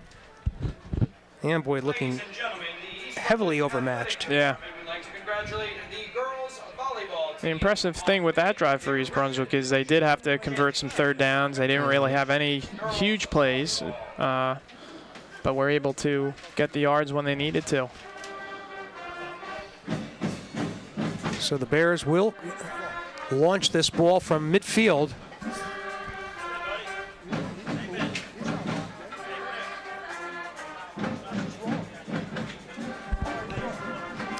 S1: Amboy looking
S4: Ladies and gentlemen, the East
S1: heavily
S4: Brunswick
S1: overmatched.
S4: Athletic
S3: Yeah.
S4: Department would like to congratulate the girls volleyball
S3: The
S4: team.
S3: impressive thing with that drive for East Brunswick is they did have to convert some third downs. They didn't really have any huge plays, but were able to get the yards when they needed to.
S1: So the Bears will launch this ball from midfield.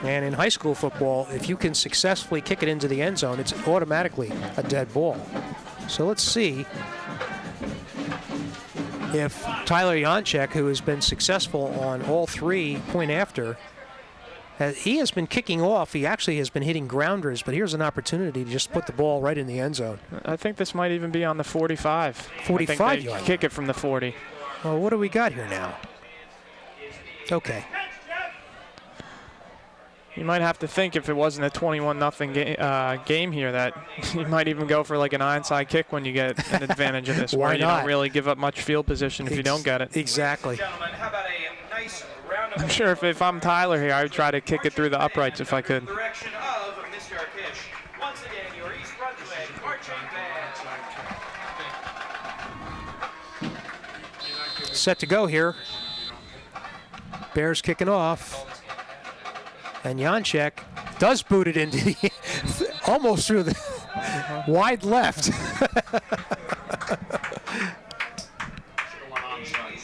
S1: And in high school football, if you can successfully kick it into the end zone, it's automatically a dead ball. So let's see if Tyler Janczek, who has been successful on all 3 point after, he has been kicking off. He actually has been hitting grounders, but here's an opportunity to just put the ball right in the end zone.
S3: I think this might even be on the 45.
S1: 45
S3: I think they
S1: yard.
S3: kick it from the 40.
S1: Well, what do we got here now? Okay.
S3: You might have to think if it wasn't a 21-0 game here that you might even go for like an onside kick when you get an advantage of this.
S1: Why
S3: where you
S1: not?
S3: don't really give up much field position if you don't get it.
S1: Exactly.
S4: Gentlemen, how about a nice round of
S3: I'm sure if I'm Tyler here, I would try to kick it through the uprights if I could.
S4: direction of Mr. Kish. Once again, your East Brunswick marching band.
S1: Set to go here. Bears kicking off. And Janczek does boot it into the almost through the wide left.
S4: East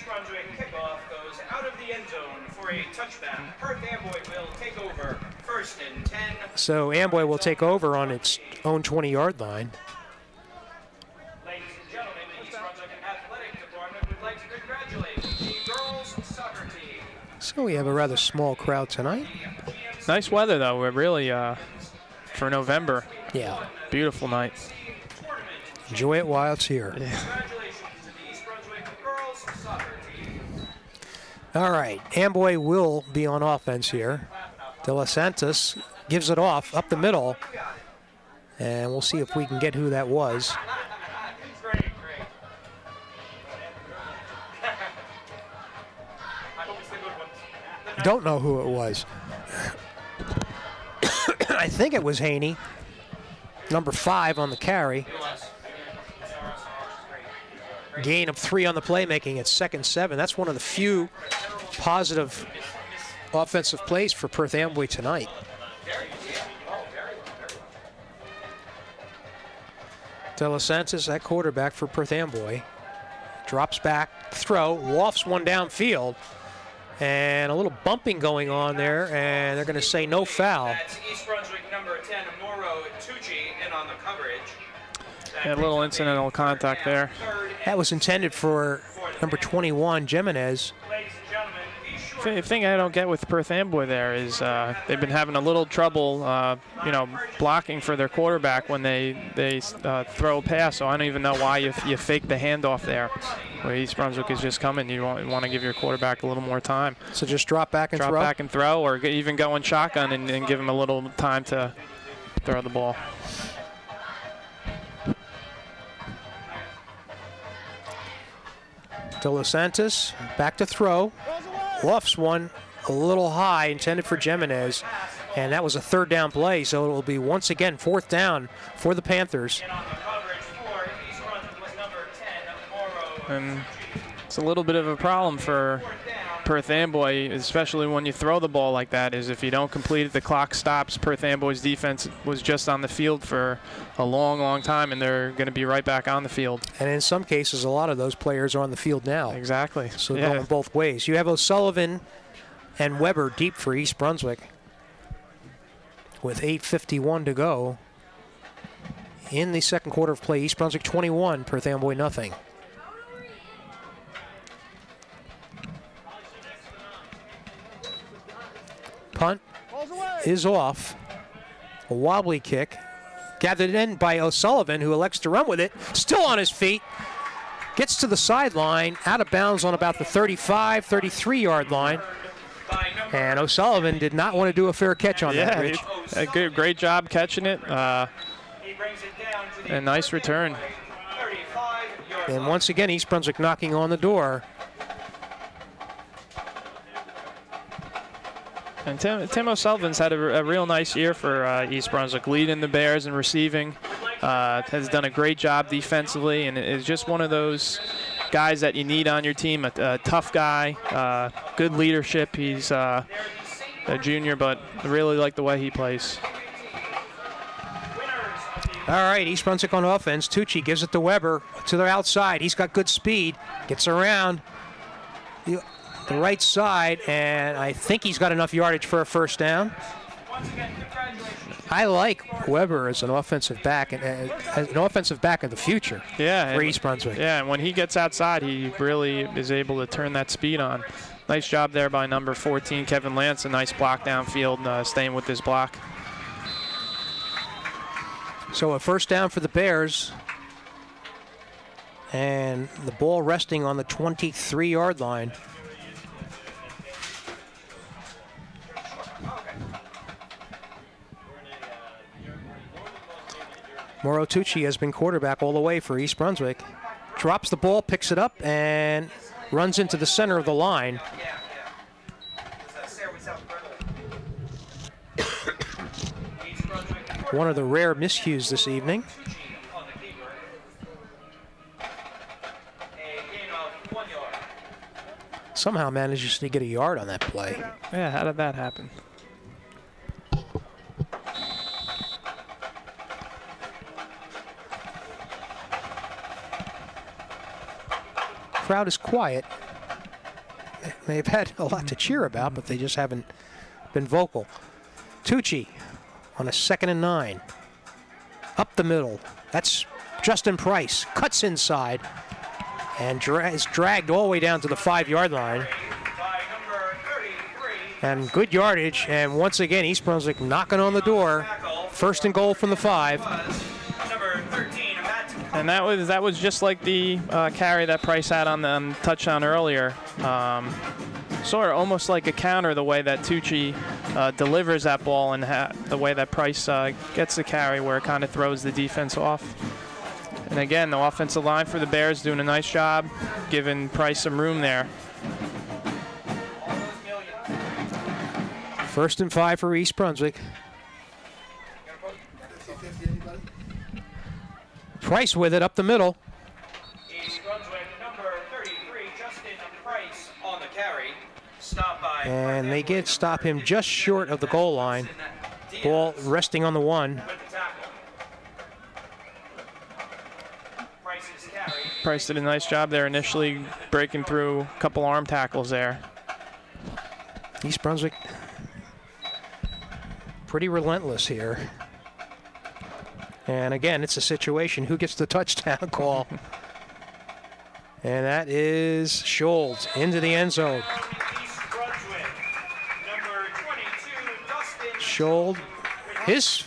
S4: Brunswick kickoff goes out of the end zone for a touchback. Perth Amboy will take over first and 10.
S1: So Amboy will take over on its own 20-yard line.
S4: Ladies and gentlemen, the East Brunswick Athletic Department would like to congratulate the girls soccer team.
S1: So we have a rather small crowd tonight.
S3: Nice weather though. We're really for November.
S1: Yeah.
S3: Beautiful night.
S1: Enjoy it while it's here.
S4: Congratulations to the East Brunswick girls soccer team.
S1: All right. Amboy will be on offense here. De Los Santos gives it off up the middle. And we'll see if we can get who that was.
S4: Great, great. I hope it's the good one.
S1: Don't know who it was. I think it was Haney, number 5 on the carry. Gain of 3 on the playmaking at 2nd 7. That's one of the few positive offensive plays for Perth Amboy tonight. De Los Santos at quarterback for Perth Amboy. Drops back, throw, lofts one downfield. And a little bumping going on there, and they're going to say no foul.
S4: That's East Brunswick number 10, Moro Tucci, in on the coverage.
S3: Yeah, a little incidental contact there.
S1: That was intended for number 21, Jimenez.
S4: Ladies and gentlemen, be sure
S3: The thing I don't get with Perth Amboy there is they've been having a little trouble, blocking for their quarterback when they throw a pass. So I don't even know why you fake the handoff there. Where East Brunswick is just coming, you want to give your quarterback a little more time.
S1: So just drop back and
S3: Drop
S1: throw.
S3: back and throw, or even go in shotgun and give him a little time to throw the ball.
S1: De Los Santos back to throw. Lofts one a little high, intended for Jimenez. And that was a 3rd down play, so it will be once again 4th down for the Panthers.
S4: in on the coverage for East Brunswick was number 10, Moro.
S3: And it's a little bit of a problem for Perth Amboy, especially when you throw the ball like that, is if you don't complete it, the clock stops. Perth Amboy's defense was just on the field for a long, long time, and they're going to be right back on the field.
S1: And in some cases, a lot of those players are on the field now.
S3: Exactly.
S1: So
S3: yeah.
S1: going both ways. You have O'Sullivan and Weber deep for East Brunswick with 8:51 to go in the 2nd quarter of play. East Brunswick 21, Perth Amboy nothing. Punt is off. A wobbly kick. Gathered in by O'Sullivan, who elects to run with it. Still on his feet. Gets to the sideline, out of bounds on about the 35, 33-yard line. And O'Sullivan did not want to do a fair catch on that, Rich.
S3: A great job catching it.
S4: He brings it down to the
S3: A nice return.
S4: 35-yard
S1: And once again, East Brunswick knocking on the door.
S3: And Tim O'Sullivan's had a real nice year for East Brunswick, leading the Bears in receiving. Has done a great job defensively, and is just one of those guys that you need on your team. A tough guy, good leadership. He's a junior, but I really like the way he plays.
S1: All right, East Brunswick on offense. Tucci gives it to Weber to the outside. He's got good speed. Gets around the right side, and I think he's got enough yardage for a first down. I like Weber as an offensive back, and as an offensive back of the future.
S3: Yeah,
S1: for East Brunswick.
S3: Yeah, and when he gets outside, he really is able to turn that speed on. Nice job there by number 14, Kevin Lance. A nice block downfield, staying with his block.
S1: So a first down for the Bears, and the ball resting on the 23-yard line. Mauro Tucci has been quarterback all the way for East Brunswick. Drops the ball, picks it up, and runs into the center of the line. One of the rare miscues this evening. Somehow manages to get a yard on that play.
S3: Yeah, how did that happen?
S1: Crowd is quiet. They've had a lot to cheer about, but they just haven't been vocal. Tucci on a 2nd and 9. Up the middle. That's Justin Price. Cuts inside and is dragged all the way down to the 5-yard line. And good yardage. And once again, East Brunswick knocking on the door. 1st and goal from the 5.
S3: And that was just like the carry that Price had on the touchdown earlier. Sort of almost like a counter, the way that Tucci delivers that ball, and the way that Price gets the carry, where it kind of throws the defense off. And again, the offensive line for the Bears doing a nice job, giving Price some room there.
S1: 1st and 5 for East Brunswick. Price with it up the middle.
S4: East Brunswick, number 33, Justin Price on the carry. Stopped by.
S1: And they did stop him just short of the goal line. Ball resting on the 1.
S3: Price did a nice job there initially, breaking through a couple arm tackles there.
S1: East Brunswick pretty relentless here. And again, it's a situation, who gets the touchdown call? And that is Scholz into the end zone. Scholz, his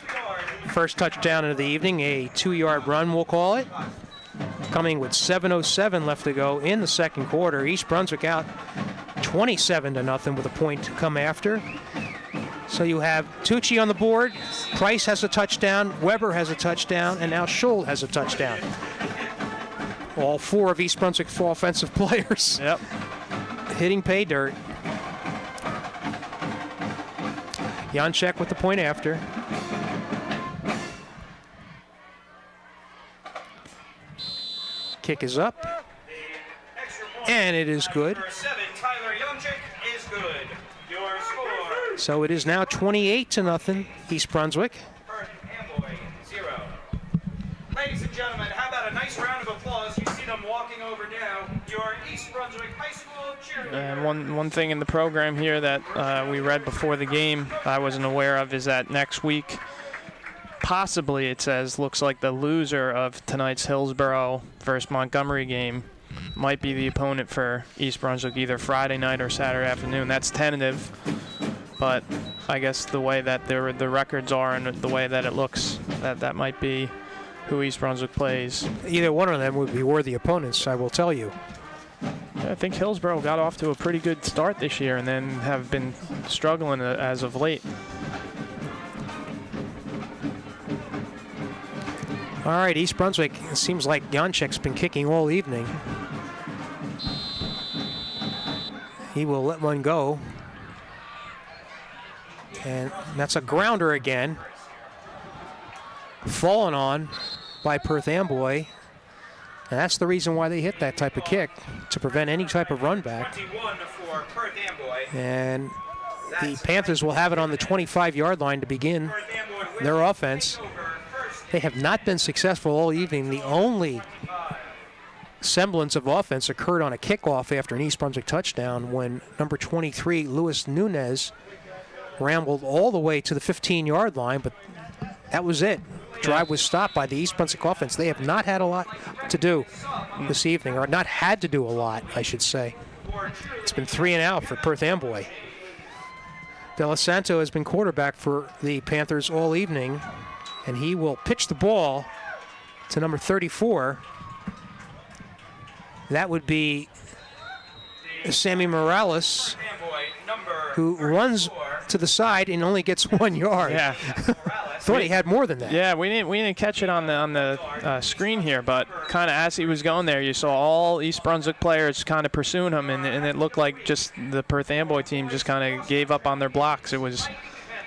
S1: first touchdown of the evening, a 2-yard run, we'll call it. Coming with 7:07 left to go in the second quarter. East Brunswick out 27-0 with a point to come after. So you have Tucci on the board, Price has a touchdown, Weber has a touchdown, and now Scholz has a touchdown. All 4 of East Brunswick's offensive players hitting pay dirt. Janczek with the point after. Kick is up, and it is good. So it is now 28-0, East Brunswick.
S4: Perth Amboy 0. Ladies and gentlemen, how about a nice round of applause? You see them walking over now. Your East Brunswick High School cheerleader.
S3: And one thing in the program here that we read before the game I wasn't aware of is that next week, possibly, it says, looks like the loser of tonight's Hillsborough versus Montgomery game might be the opponent for East Brunswick, either Friday night or Saturday afternoon. That's tentative, but I guess the way that the records are and the way that it looks, that might be who East Brunswick plays.
S1: Either one of them would be worthy opponents, I will tell you.
S3: I think Hillsborough got off to a pretty good start this year and then have been struggling as of late.
S1: All right, East Brunswick, it seems like Janczek's been kicking all evening. He will let one go. And that's a grounder again. Fallen on by Perth Amboy. And that's the reason why they hit that type of kick, to prevent any type of run back.
S4: 21 for Perth Amboy.
S1: And the Panthers will have it on the 25-yard line to begin their offense. They have not been successful all evening. The only semblance of offense occurred on a kickoff after an East Brunswick touchdown when number 23, Luis Nunez, rambled all the way to the 15-yard line, but that was it. The drive was stopped by the East Brunswick offense. They have not had a lot to do this evening, or not had to do a lot, I should say. It's been 3 and out for Perth Amboy. De Los Santo has been quarterback for the Panthers all evening, and he will pitch the ball to number 34. That would be Sammy Morales, who runs to the side and only gets 1 yard.
S3: Yeah.
S1: Thought he had more than that.
S3: Yeah, we didn't catch it on the screen here, but kind of as he was going there, you saw all East Brunswick players kind of pursuing him, and it looked like just the Perth Amboy team just kind of gave up on their blocks. It was,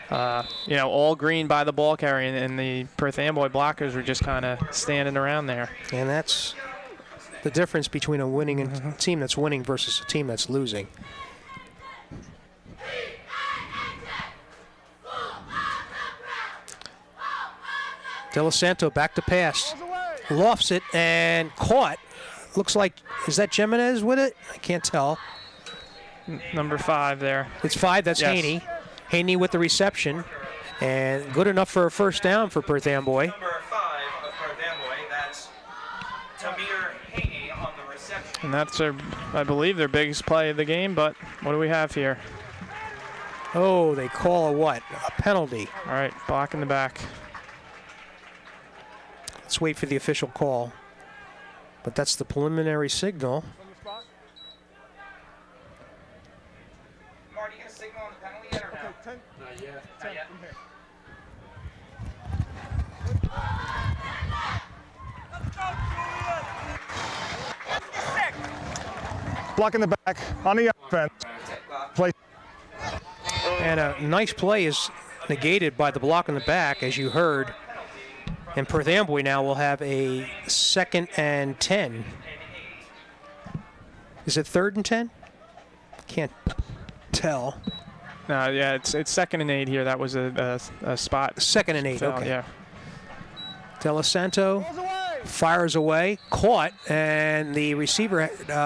S3: all green by the ball carrier, and the Perth Amboy blockers were just kind of standing around there.
S1: And that's the difference between a winning team that's winning versus a team that's losing. De Los Santo back to pass. Lofts it and caught. Looks like, is that Jimenez with it? I can't tell.
S3: Number 5 there.
S1: It's 5, that's
S3: Yes.
S1: Haney. Haney with the reception. And good enough for a first down for Perth Amboy.
S4: Number 5 of Perth Amboy, that's Tamir Haney on the reception.
S3: And that's, I believe, their biggest play of the game, but what do we have here?
S1: Oh, they call a what? A penalty.
S3: All right, block in the back.
S1: Let's wait for the official call. But that's the preliminary signal.
S4: Marty, you gonna signal on the penalty yet or no?
S5: 10.
S4: Not yet.
S5: From here. Block in the back on the offense. Play.
S1: And a nice play is negated by the block in the back, as you heard. And Perth Amboy now will have a 2nd and 10. Is it 3rd and 10? Can't tell.
S3: No, yeah, it's 2nd and 8 here. That was a spot.
S1: 2nd and 8,
S3: Fell,
S1: okay.
S3: Yeah.
S1: De Los Santo fires away, caught, and the receiver,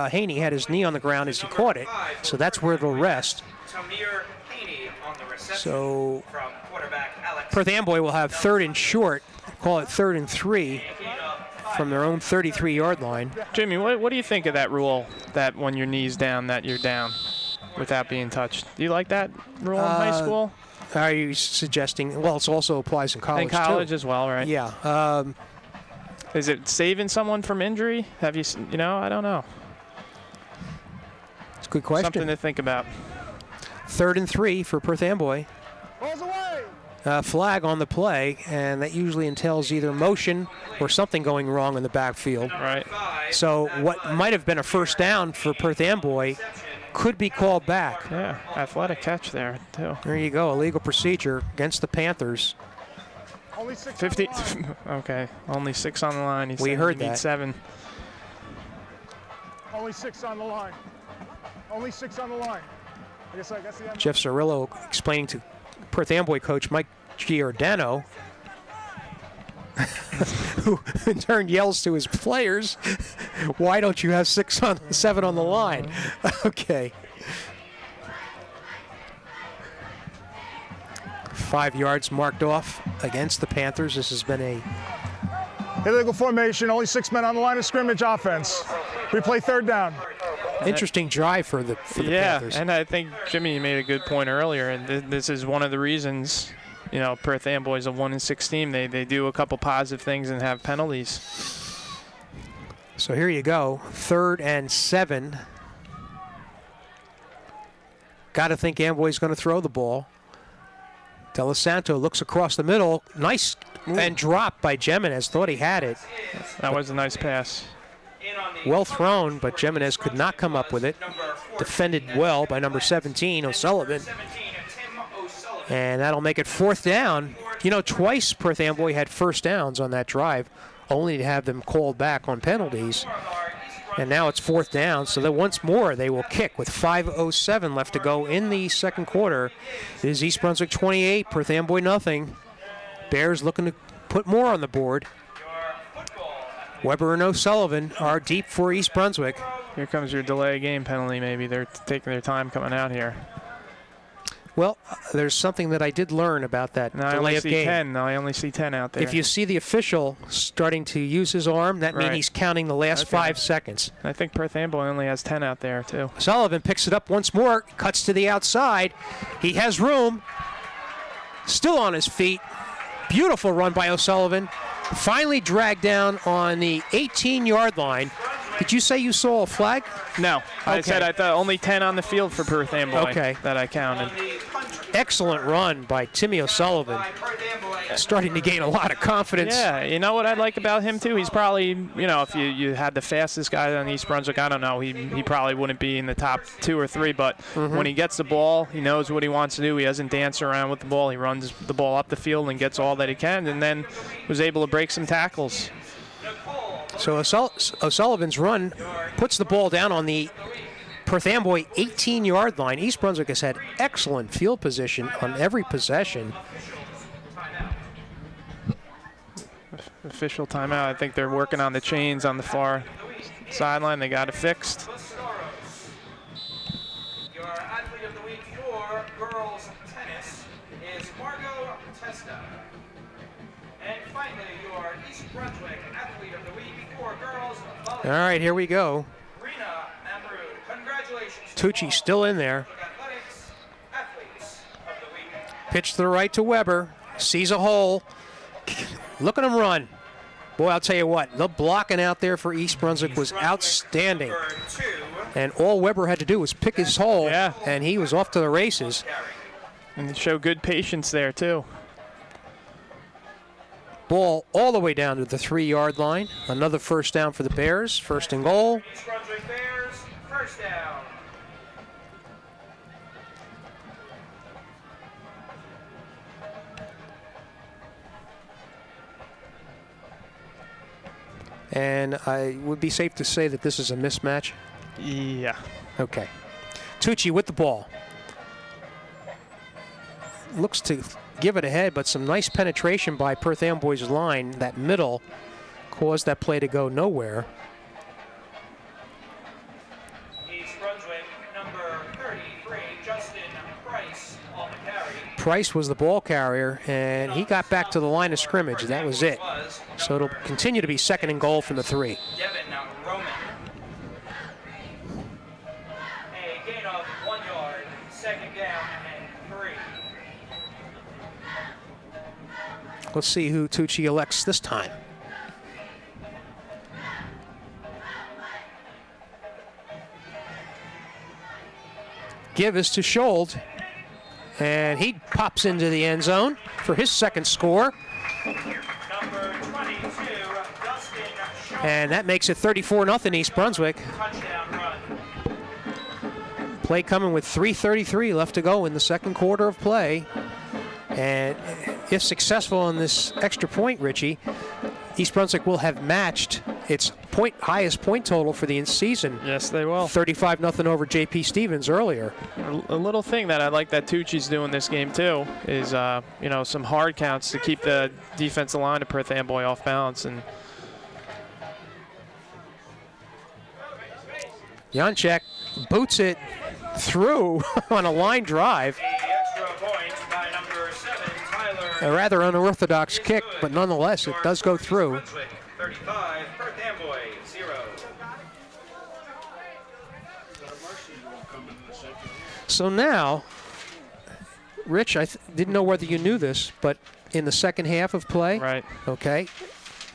S1: Haney, had his knee on the ground as he caught it. So that's where it'll rest.
S4: Tamir Haney on the reception
S1: So
S4: from quarterback Alex.
S1: Perth Amboy will have 3rd and short, call it 3rd and 3 from their own 33-yard line.
S3: Jimmy, what do you think of that rule that when your knee's down, that you're down without being touched? Do you like that rule in high school?
S1: Are you suggesting, well, it also applies in college,
S3: In college
S1: too.
S3: as well, right?
S1: Yeah.
S3: Is it saving someone from injury? Have you, I don't know.
S1: It's a good question.
S3: Something to think about.
S1: 3rd and 3 for Perth Amboy.
S5: Balls away.
S1: Flag on the play, and that usually entails either motion or something going wrong in the backfield.
S3: Right.
S1: So what might have been a first down for Perth Amboy could be called back.
S3: Yeah, athletic catch there, too.
S1: There you go, a legal procedure against the Panthers.
S5: Only 6.
S3: 50. Okay, only 6 on the line. He's
S1: We
S3: saying
S1: heard
S3: you need
S1: that.
S3: 7.
S5: Only 6 on the line. Only 6 on the line. I guess that's the end.
S1: Jeff Cirillo explaining to Perth Amboy coach Mike Giordano, who in turn yells to his players, "Why don't you have 7 on the line?" Okay. 5 yards marked off against the Panthers. This has been a
S5: Illegal formation. Only 6 men on the line of scrimmage. Offense. We play 3rd down.
S1: interesting drive for the Panthers.
S3: And I think Jimmy made a good point earlier, and this is one of the reasons, Perth Amboy is a 1-6 team. They do a couple positive things and have penalties.
S1: So here you go, 3rd and 7. Got to think Amboy's going to throw the ball. De Los Santo looks across the middle. Nice and dropped by Jimenez. Thought he had it.
S3: That was a nice pass.
S1: Well thrown, but Jimenez could not come up with it. Defended well by number 17, O'Sullivan. And that'll make it 4th down. You know, twice Perth Amboy had first downs on that drive, only to have them called back on penalties. And now it's 4th down, so that once more they will kick with 5:07 left to go in the second quarter. It is East Brunswick 28, Perth Amboy nothing. Bears looking to put more on the board. Weber and O'Sullivan are deep for East Brunswick.
S3: Here comes your delay game penalty maybe. They're taking their time coming out here.
S1: Well, there's something that I did learn about that
S3: No, I
S1: delay
S3: only
S1: of
S3: see
S1: game.
S3: 10. No, I only see 10 out there.
S1: If you see the official starting to use his arm, that means
S3: Right.
S1: he's counting the last
S3: Okay.
S1: 5 seconds.
S3: I think Perth Amboy only has 10 out there, too.
S1: Sullivan picks it up once more, cuts to the outside. He has room. Still on his feet. Beautiful run by O'Sullivan. Finally dragged down on the 18-yard line. Did you say you saw a flag?
S3: No, I
S1: Okay.
S3: said I thought only 10 on the field for Perth Amboy
S1: Okay.
S3: that I counted.
S1: Excellent run by Timmy O'Sullivan. Starting to gain a lot of confidence.
S3: Yeah, you know what I like about him, too? He's probably, you know, if you had the fastest guy on East Brunswick, I don't know, he probably wouldn't be in the top 2 or 3, but when he gets the ball, he knows what he wants to do. He doesn't dance around with the ball. He runs the ball up the field and gets all that he can, and then was able to break some tackles.
S1: So O'Sullivan's run puts the ball down on the Perth Amboy 18-yard line. East Brunswick has had excellent field position on every possession.
S3: Official timeout. I think they're working on the chains on the far sideline. They got it fixed.
S4: Your athlete of the week for girls tennis is Margot Testa. And finally, your East Brunswick athlete of the week for girls volleyball.
S1: All right, here we go.
S4: Rena Namrud. Congratulations.
S1: Tucci's still in there.
S4: Athletics athletes of the week.
S1: Pitch to the right to Weber. Sees a hole. Look at him run. Boy, I'll tell you what, the blocking out there for East Brunswick was outstanding.
S4: Number 2.
S1: And all Weber had to do was pick his hole,
S3: Yeah.
S1: and he was off to the races.
S3: And show good patience there, too.
S1: Ball all the way down to the 3-yard line. Another first down for the Bears. 1st and goal.
S4: East Brunswick Bears, first down.
S1: And I would be safe to say that this is a mismatch.
S3: Yeah.
S1: Okay. Tucci with the ball. Looks to give it ahead, but some nice penetration by Perth Amboy's line. That middle caused that play to go nowhere.
S4: East Brunswick, number 33, Justin Price on the carry.
S1: Price was the ball carrier, and he got back to the line of scrimmage. That was it. So it'll continue to be 2nd and goal from the 3.
S4: Devin Roman. A gain of 1 yard, 2nd down and 3.
S1: Let's see who Tucci elects this time. Give is to Schold, and he pops into the end zone for his 2nd score.
S4: Number 22, Dustin Shaw.
S1: And that makes it 34-0 East Brunswick.
S4: Touchdown run.
S1: Play coming with 3:33 left to go in the second quarter of play. And if successful in this extra point, Richie, East Brunswick will have matched its highest point total for the season.
S3: Yes, they will.
S1: 35-0 over J.P. Stevens earlier.
S3: A little thing that I like that Tucci's doing this game, too, is, you know, some hard counts to keep the defensive line of Perth Amboy off balance. And
S1: Janczak boots it through on a line drive.
S4: The extra point by number 7, Tyler.
S1: A rather unorthodox kick, but nonetheless, it does go through.
S4: Brunswick, 35, Perth Amboy, 0.
S1: So now, Rich, I didn't know whether you knew this, but in the second half of play,
S3: right.
S1: okay,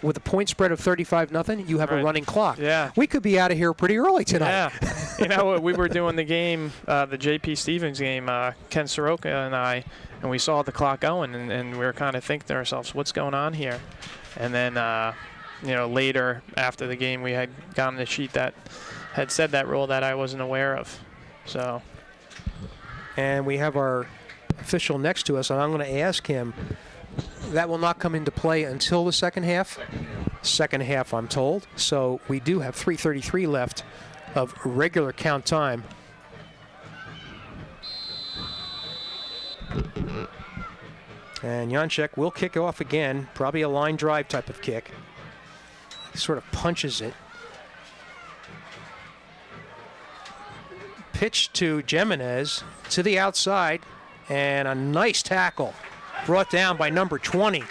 S1: with a point spread of 35-0, you have a
S3: Right.
S1: running clock.
S3: Yeah.
S1: We could be out of here pretty early tonight.
S3: Yeah. You know, we were doing the game, the J.P. Stevens game, Ken Soroka and I, and we saw the clock going, and we were kind of thinking to ourselves, what's going on here? And then, you know, later after the game, we had gotten a sheet that had said that rule that I wasn't aware of. So,
S1: And we have our official next to us, and I'm going to ask him. That will not come into play until the second half. Second half, I'm told. So we do have 3:33 left of regular count time. And Janček will kick off again, probably a line drive type of kick. He sort of punches it. Pitch to Jimenez to the outside, and a nice tackle brought down by number 20.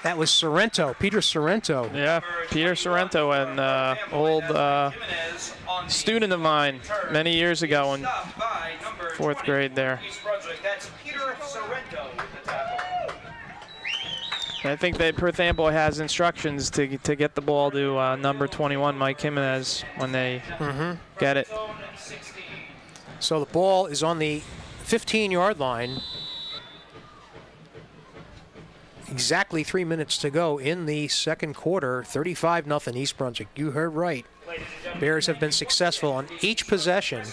S1: That was Sorrento, Peter Sorrento.
S3: Yeah, Peter Sorrento, an old student of mine many years ago in 4th grade there.
S4: That's Peter Sorrento with the tackle.
S3: I think that Perth Amboy has instructions to get the ball to number 21, Mike Jimenez, when they get it.
S1: So the ball is on the 15-yard line. Exactly 3 minutes to go in the second quarter. 35-0 East Brunswick. You heard right. Bears have been successful on each possession.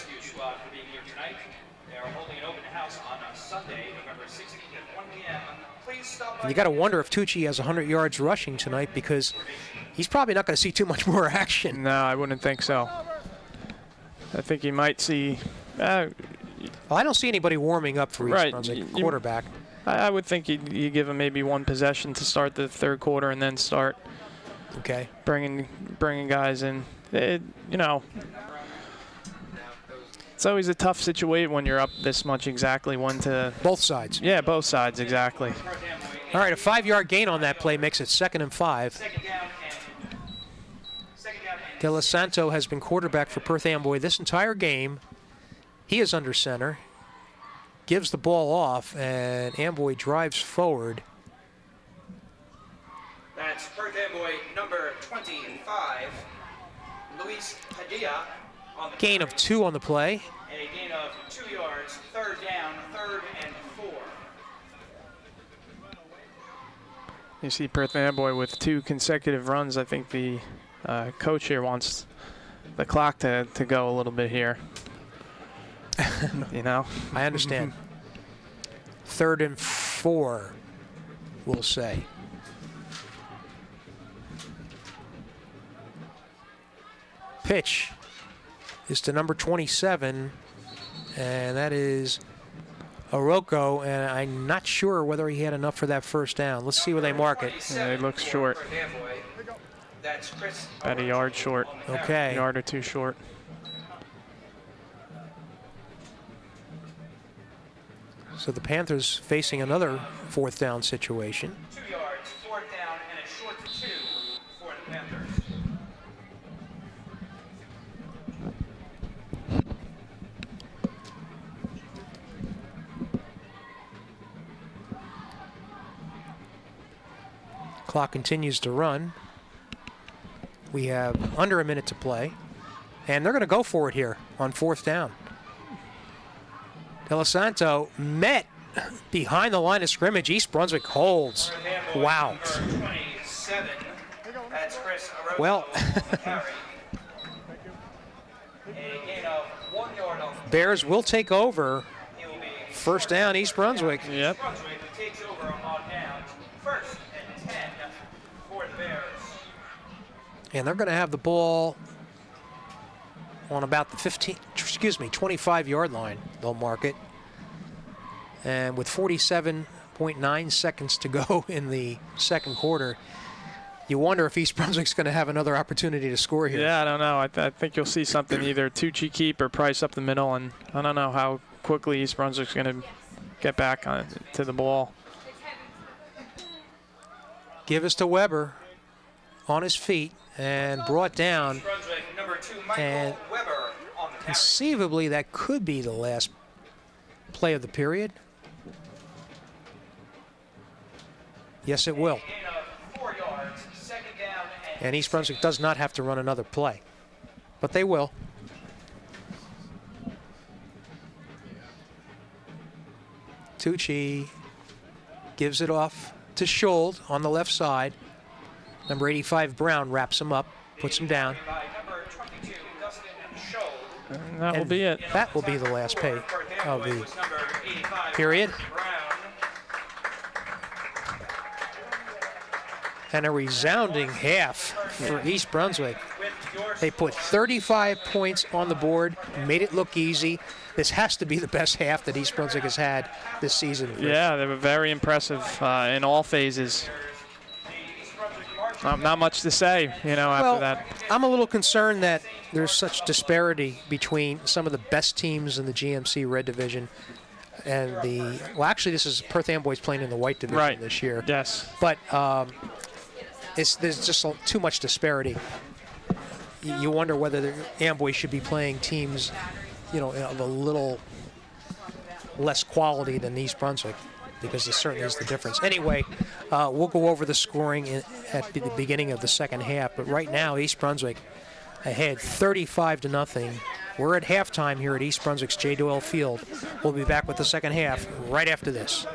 S1: And you got to wonder if Tucci has 100 yards rushing tonight, because he's probably not going to see too much more action.
S3: No, I wouldn't think so. I think he might see.
S1: Well, I don't see anybody warming up for East Brunswick quarterback.
S3: I would think you give him maybe one possession to start the third quarter and then start bringing guys in. You know, it's always a tough situation when you're up this much. Exactly when to.
S1: Both sides.
S3: Yeah, both sides, exactly.
S1: All right, a 5-yard gain on that play makes it 2nd and 5. De Los Santo has been quarterback for Perth Amboy this entire game. He is under center. Gives the ball off, and Amboy drives forward.
S4: That's Perth Amboy number 25, Luis Padilla. On the
S1: Gain of 2 on the play.
S4: And a gain of 2 yards, 3rd down, 3rd and 4.
S3: You see Perth Amboy with 2 consecutive runs. I think the coach here wants the clock to go a little bit here. You know?
S1: I understand. 3rd and 4, we'll say. Pitch is to number 27, and that is Orozco, and I'm not sure whether he had enough for that first down. Let's see where they mark it.
S3: Yeah, it looks short. About a yard short.
S1: Okay.
S3: A yard or 2 short.
S1: So the Panthers facing another 4th down situation.
S4: 2 yards, 4th down, and a short to 2 for the Panthers.
S1: Clock continues to run. We have under a minute to play, and they're going to go for it here on 4th down. De Los Santo met behind the line of scrimmage. East Brunswick holds. Wow. Well, Bears will take over. 1st down, East Brunswick.
S3: Yep.
S1: And they're going to have the ball on about the 25-yard line. They'll mark it. And with 47.9 seconds to go in the second quarter, you wonder if East Brunswick's going to have another opportunity to score here.
S3: Yeah, I don't know. I think you'll see something, either Tucci keep or Price up the middle, and I don't know how quickly East Brunswick's going to get back to the ball.
S1: Give us to Weber on his feet and brought down. And conceivably, that could be the last play of the period. Yes, it will. And East Brunswick does not have to run another play, but they will. Tucci gives it off to Schold on the left side. Number 85, Brown, wraps him up, puts him down.
S3: And that will be it.
S1: That will be the last play of the period. and a resounding half for East Brunswick. They put 35 points on the board, made it look easy. This has to be the best half that East Brunswick has had this season.
S3: Yeah, they were very impressive in all phases. Not much to say, after that.
S1: I'm a little concerned that there's such disparity between some of the best teams in the GMC Red Division and actually this is Perth Amboys playing in the White Division this year.
S3: Yes.
S1: But there's just too much disparity. You wonder whether the Amboys should be playing teams, of a little less quality than East Brunswick, because there certainly is the difference. Anyway, we'll go over the scoring at the beginning of the second half, but right now East Brunswick ahead 35-0. We're at halftime here at East Brunswick's J. Doyle Field. We'll be back with the second half right after this.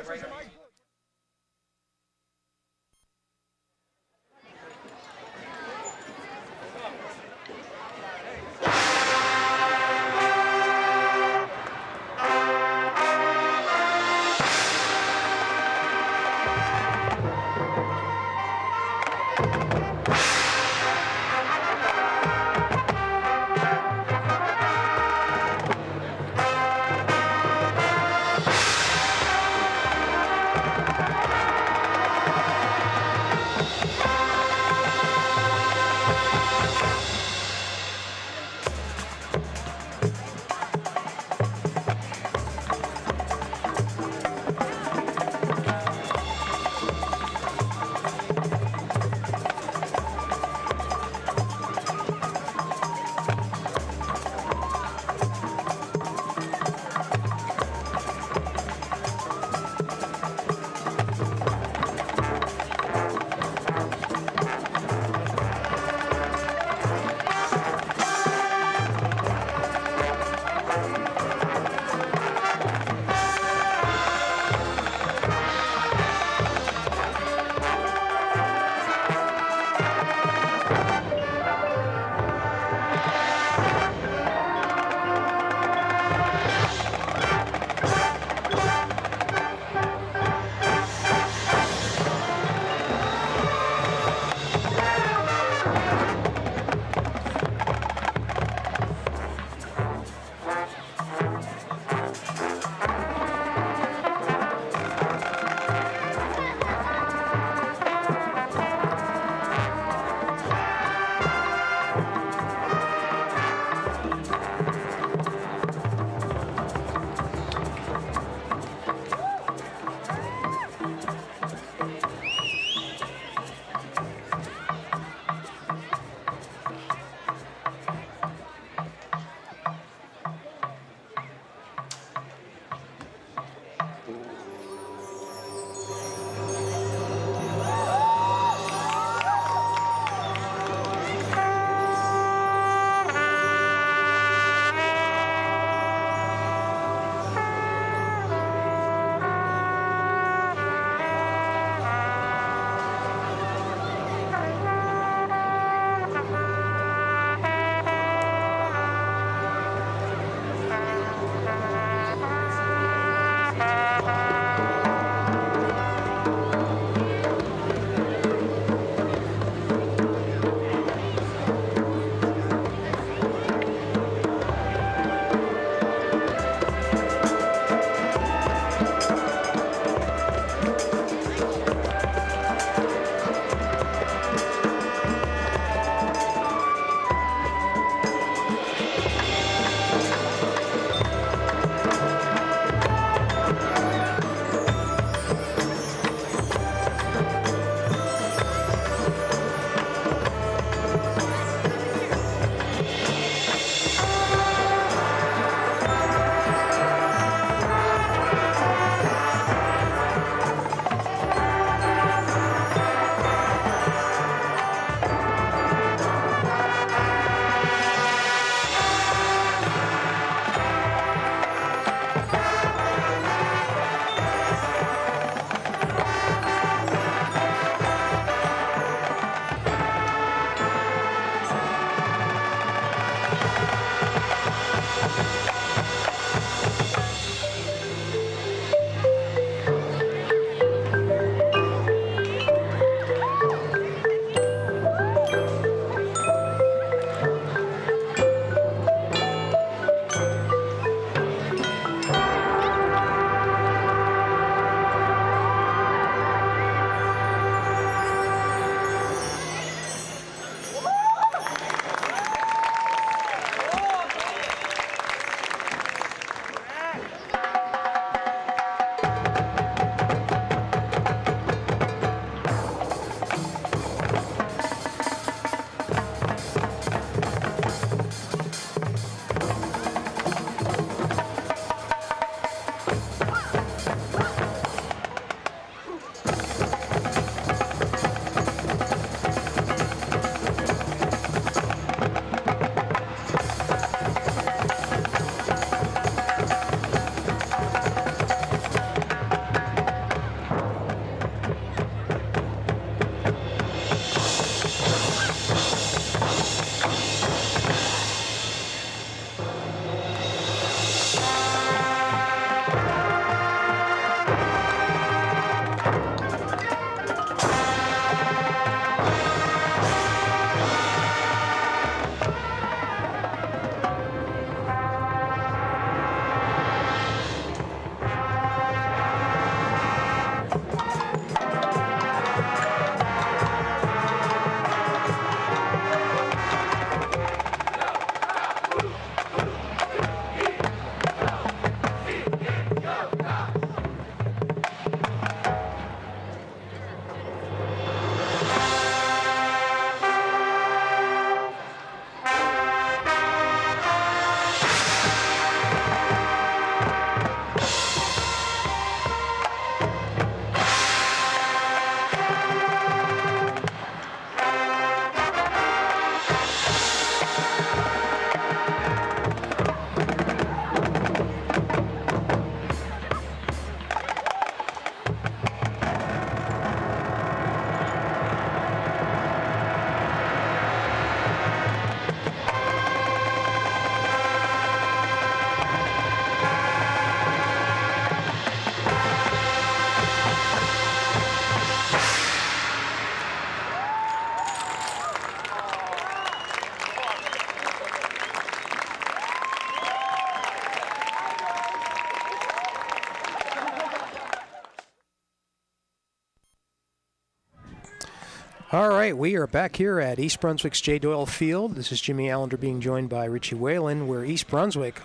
S1: All right, we are back here at East Brunswick's J. Doyle Field. This is Jimmy Allinder being joined by Richie Whalen, where East Brunswick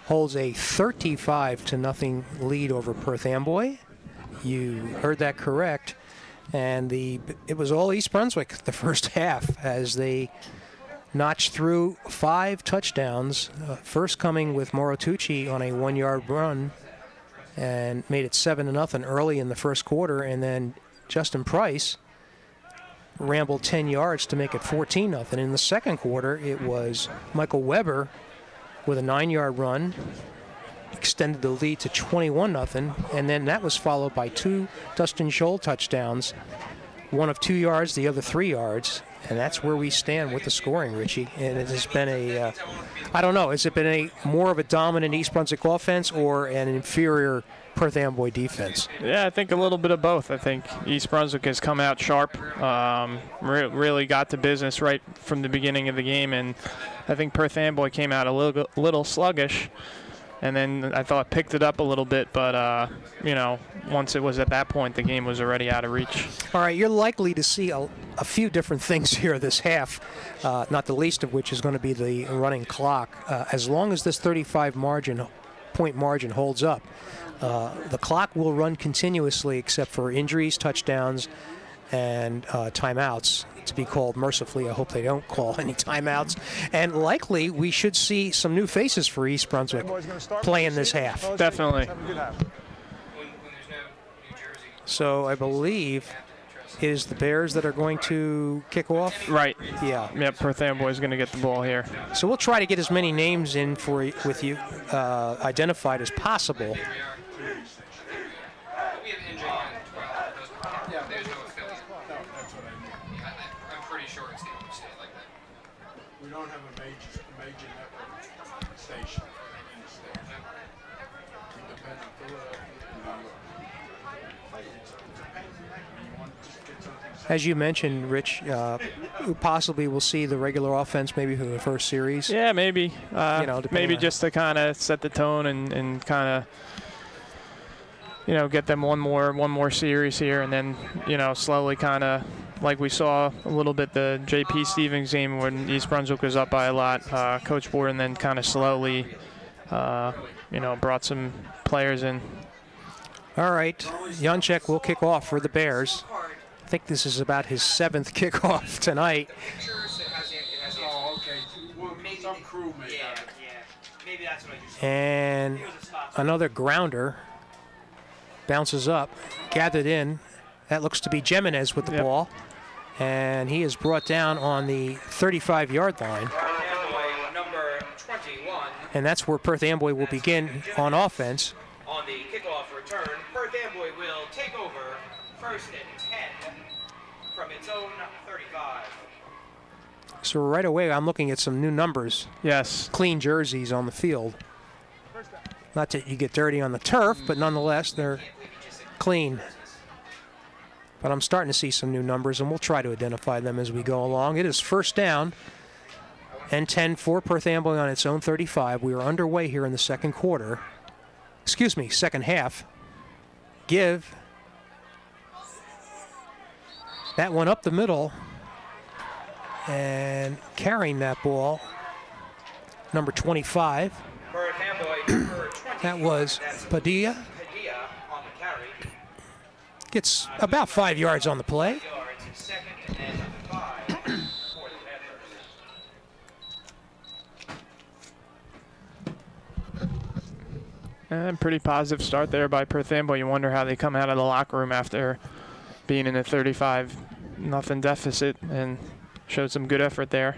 S1: holds a 35-0 lead over Perth Amboy. You heard that correct. And it was all East Brunswick the first half as they notched through 5 touchdowns, first coming with Morotucci on a 1-yard run and made it 7-0 early in the first quarter, and then Justin Price rambled 10 yards to make it 14-0. In the second quarter, it was Michael Weber with a 9-yard run, extended the lead to 21-0, and then that was followed by 2 Dustin Scholl touchdowns, one of 2 yards, the other 3 yards, and that's where we stand with the scoring, Richie. And it has been I don't know, has it been more of a dominant East Brunswick offense or an inferior Perth Amboy defense?
S3: Yeah, I think a little bit of both. I think East Brunswick has come out sharp, really got to business right from the beginning of the game, and I think Perth Amboy came out a little sluggish, and then I thought picked it up a little bit, but once it was at that point, the game was already out of reach.
S1: All right, you're likely to see a few different things here this half, not the least of which is going to be the running clock. As long as this 35-point margin holds up, the clock will run continuously except for injuries, touchdowns, and timeouts to be called mercifully. I hope they don't call any timeouts. And likely we should see some new faces for East Brunswick playing this half.
S3: Definitely.
S1: So I believe it is the Bears that are going to kick off.
S3: Right.
S1: Yeah.
S3: Yep, Perth Amboy is going to get the ball here.
S1: So we'll try to get as many names in with you identified as possible.
S6: We don't have a major network station in the state. We depend on Philadelphia and New York.
S1: As you mentioned, Rich, possibly we'll see the regular offense maybe for the first series.
S3: Yeah, maybe. Maybe
S1: on
S3: just to kind of set the tone and kind of, get them one more series here, and then, slowly kind of, like we saw a little bit the J.P. Stevens game when East Brunswick was up by a lot. Coach Borden then kind of slowly, brought some players in.
S1: All right, Janček will kick off for the Bears. I think this is about his 7th kickoff tonight.
S6: Oh, okay. Well, some crew may have it.
S4: Maybe that's what I just
S1: And another grounder bounces up, gathered in. That looks to be Jimenez with the ball. And he is brought down on the 35-yard line.
S4: number 21.
S1: And that's where Perth Amboy will begin on offense.
S4: On the kickoff return, Perth Amboy will take over first and 10 from its own 35.
S1: So right away, I'm looking at some new numbers.
S3: Yes.
S1: Clean jerseys on the field. Not that you get dirty on the turf, but nonetheless, they're clean. But I'm starting to see some new numbers, and we'll try to identify them as we go along. It is first down and 10 for Perth Amboy on its own 35. We are underway here in the second quarter. Second half. Give. That one up the middle. And carrying that ball, number 25.
S4: Perth Amboy, number 20.
S1: That was Padilla.
S4: Padilla on the carry.
S1: Gets about 5 yards on the play.
S4: Yards, second and 5 for the Panthers.
S3: And pretty positive start there by Perth Amboy. You wonder how they come out of the locker room after being in a 35-0 deficit, and showed some good effort there.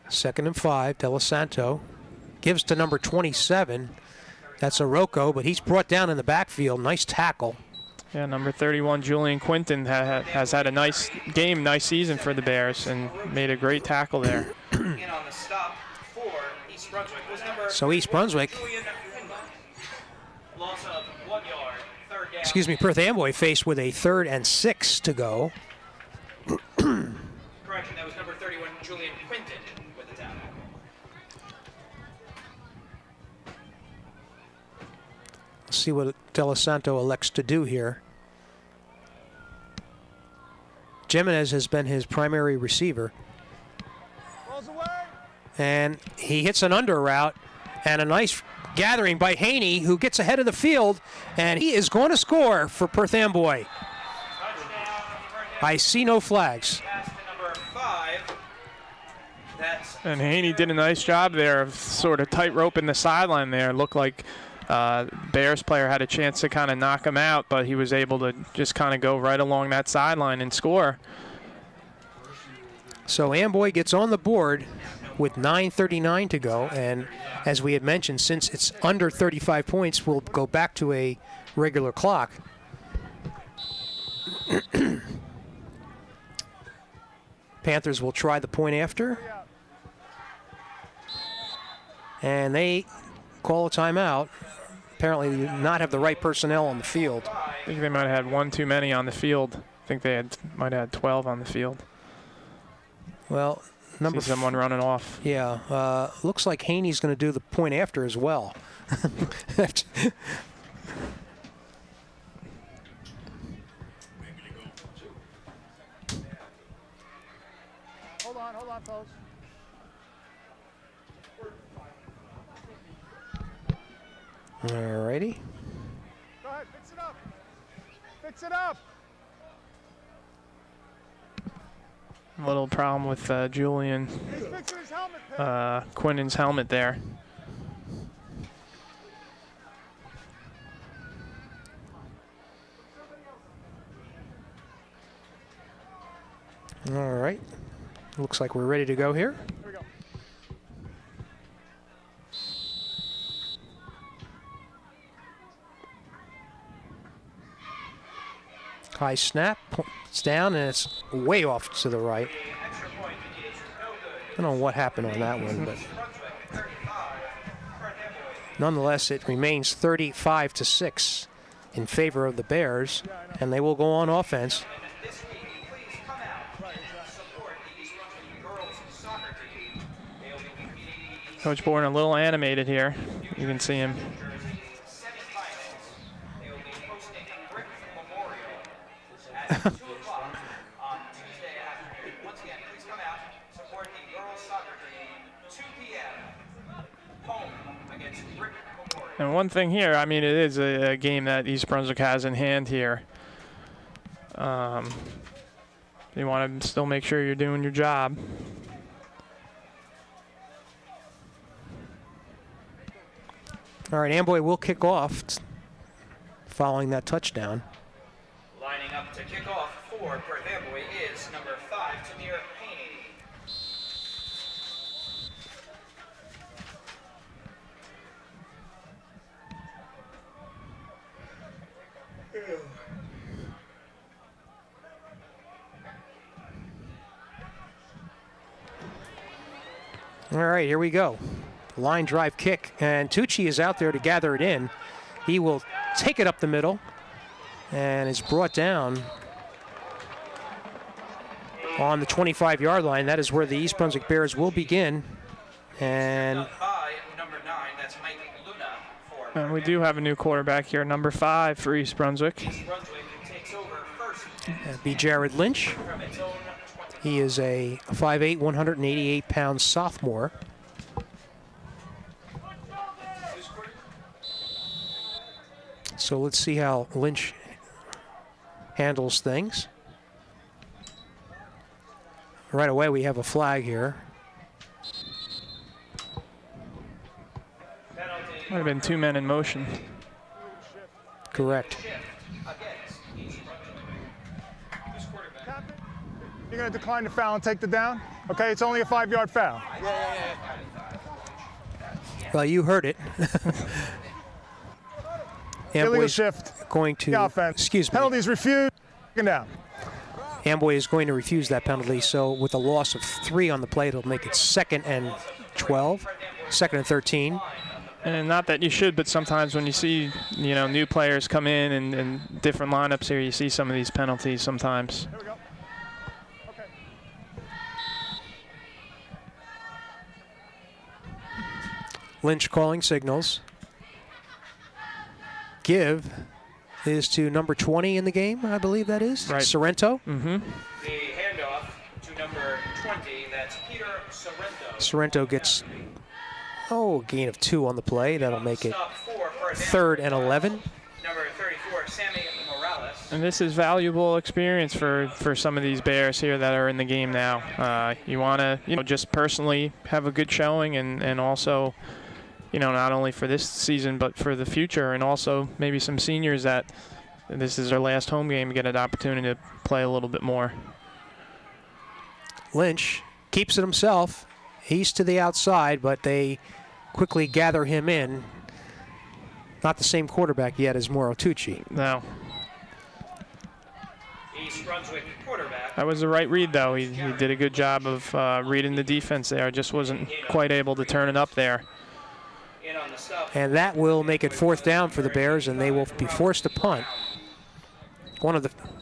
S1: Second and 5, Delasanto gives to number 27. That's Arroco, but he's brought down in the backfield. Nice tackle.
S3: Yeah, number 31, Julian Quinton, has had a nice game, nice season for the Bears, and made a great tackle there.
S4: In on the stop for East Brunswick was number
S1: So East Brunswick,
S4: Julian Quinlan. Loss of 1 yard, third down.
S1: Perth Amboy faced with a 3rd and 6 to go.
S4: Correction, that was number 31, Julian Quinton with the tackle.
S1: Let's see what Delasanto elects to do here. Jimenez has been his primary receiver.
S5: Balls away.
S1: And he hits an under route, and a nice gathering by Haney, who gets ahead of the field, and he is going to score for Perth Amboy. I see no flags.
S3: And Haney did a nice job there of sort of tight-roping the sideline there. It looked like Bears player had a chance to kind of knock him out, but he was able to just kind of go right along that sideline and score.
S1: So Amboy gets on the board with 9:39 to go, and as we had mentioned, since it's under 35 points, we'll go back to a regular clock. Panthers will try the point after, and they call a timeout. Apparently, they do not have the right personnel on the field.
S3: I think they might have had one too many on the field. I think they might have had 12 on the field.
S1: Well,
S3: See someone running off.
S1: Yeah, looks like Haney's going to do the point after as well.
S5: Hold on, folks.
S1: Alrighty.
S5: Go ahead, fix it up. Fix it up.
S3: A little problem with Julian
S5: He's fixing his helmet, Pitt.
S3: Quinnen's helmet there.
S1: All right. Looks like we're ready to go here.
S5: Here we go.
S1: High snap. It's down, and it's way off to the right. I don't know what happened on that one, but nonetheless, it remains 35-6 in favor of the Bears, and they will go on offense.
S3: Coach Bourne a little animated here. You can see him. And one thing here, I mean, it is a game that East Brunswick has in hand here. You want to still make sure you're doing your job.
S1: All right, Amboy will kick off following that touchdown.
S4: Lining up to kick off for Perth Amboy is number 5, Tamir Haney.
S1: All right, here we go. Line drive kick, and Tucci is out there to gather it in. He will take it up the middle, and is brought down on the 25-yard line. That is where the East Brunswick Bears will begin. And
S4: By number 9, that's Mike Luna for
S3: And we do have a new quarterback here, number 5 for East Brunswick.
S4: East Brunswick takes over first
S1: be Jared Lynch.
S4: from its own 20.
S1: He is a 5'8", 188-pound sophomore. So let's see how Lynch handles things. Right away, we have a flag here.
S3: Might have been 2 men in motion.
S1: Correct.
S5: Captain, you're going to decline the foul and take the down? Okay, it's only a 5-yard foul.
S1: Well, you heard it.
S5: Illegal
S1: Amboy's
S5: shift.
S1: going to,
S5: The offense.
S1: excuse me,
S5: Penalties refused. Taken down.
S1: Amboy is going to refuse that penalty, so with a loss of 3 on the play, it'll make it 2nd and 12, 2nd and 13.
S3: And not that you should, but sometimes when you see, you know, new players come in and different lineups here, you see some of these penalties sometimes.
S5: Here we go. Okay.
S1: Lynch calling signals. Give is to number 20 in the game, I believe that is.
S3: Right.
S1: Sorrento.
S4: The handoff to number 20, that's Peter Sorrento.
S1: Sorrento gets, a gain of 2 on the play. That'll make it
S4: Stop 4 for
S1: 3rd and 11.
S4: Number 34, Sammy Morales.
S3: And this is valuable experience for some of these Bears here that are in the game now. You want to, just personally have a good showing and also, not only for this season but for the future, and also maybe some seniors that this is their last home game, get an opportunity to play a little bit more.
S1: Lynch keeps it himself. He's to the outside, but they quickly gather him in. Not the same quarterback yet as Moro Tucci.
S3: No.
S4: East Brunswick quarterback.
S3: That was the right read, though. He did a good job of reading the defense there. Just wasn't quite able to turn it up there.
S4: In on the stop.
S1: And that will make it 4th down for the Bears, and they will be forced to punt.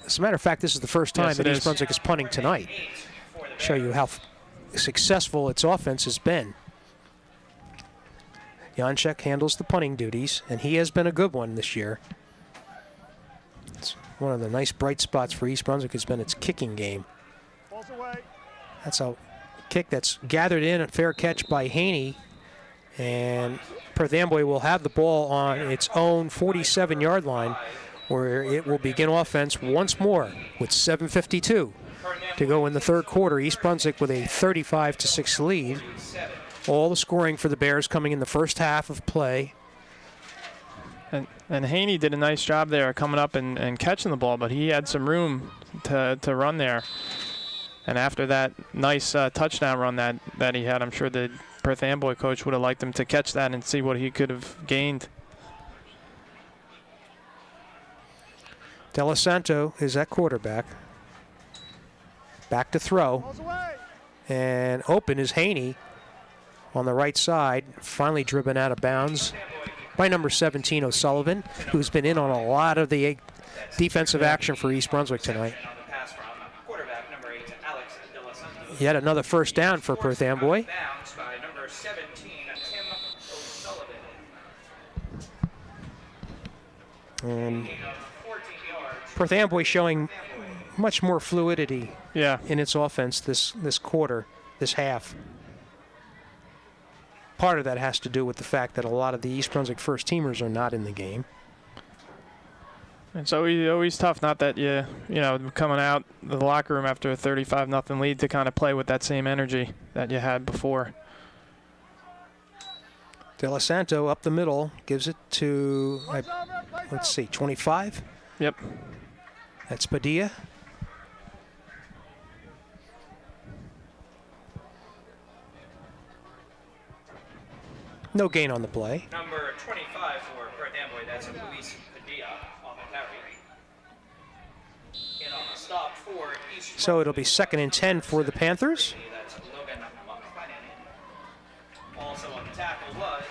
S1: As a matter of fact, this is the first time
S3: Yes,
S1: that
S3: it
S1: East
S3: is.
S1: Brunswick is punting tonight. Show you how successful its offense has been. Janczek handles the punting duties, and he has been a good one this year. It's one of the nice bright spots for East Brunswick has been its kicking game.
S5: Balls away.
S1: That's a kick that's gathered in, a fair catch by Haney, and Perth Amboy will have the ball on its own 47-yard line, where it will begin offense once more with 7:52 to go in the 3rd quarter. East Brunswick with a 35-6 lead. All the scoring for the Bears coming in the first half of play.
S3: And Haney did a nice job there coming up and catching the ball, but he had some room to run there. And after that nice touchdown run that he had, I'm sure the Perth Amboy coach would have liked him to catch that and see what he could have gained.
S1: Delasanto is at quarterback. Back to throw.
S5: Balls away.
S1: And open is Haney on the right side, finally driven out of bounds by number 17, O'Sullivan, who's been in on a lot of the defensive action for East Brunswick tonight.
S4: On the pass from quarterback number 8, Alex De La Santos.
S1: Yet another first down for Perth Amboy.
S4: Bounds by number 17, Tim O'Sullivan.
S1: And
S4: Gain of 14 yards.
S1: Perth Amboy showing much more fluidity
S3: Yeah.
S1: in its offense this quarter, this half. Part of that has to do with the fact that a lot of the East Brunswick first teamers are not in the game.
S3: It's always tough, not that coming out of the locker room after a 35-0 lead to kind of play with that same energy that you had before.
S1: Delasanto up the middle gives it to, let's see, 25.
S3: Yep.
S1: That's Padilla. No gain on the play.
S4: Number 25 for Perth Amboy, that's Luis Padilla on the carry. In on the stop for East
S1: So it'll be 2nd and 10 for the Panthers.
S4: That's Logan McClennan. Also on the tackle was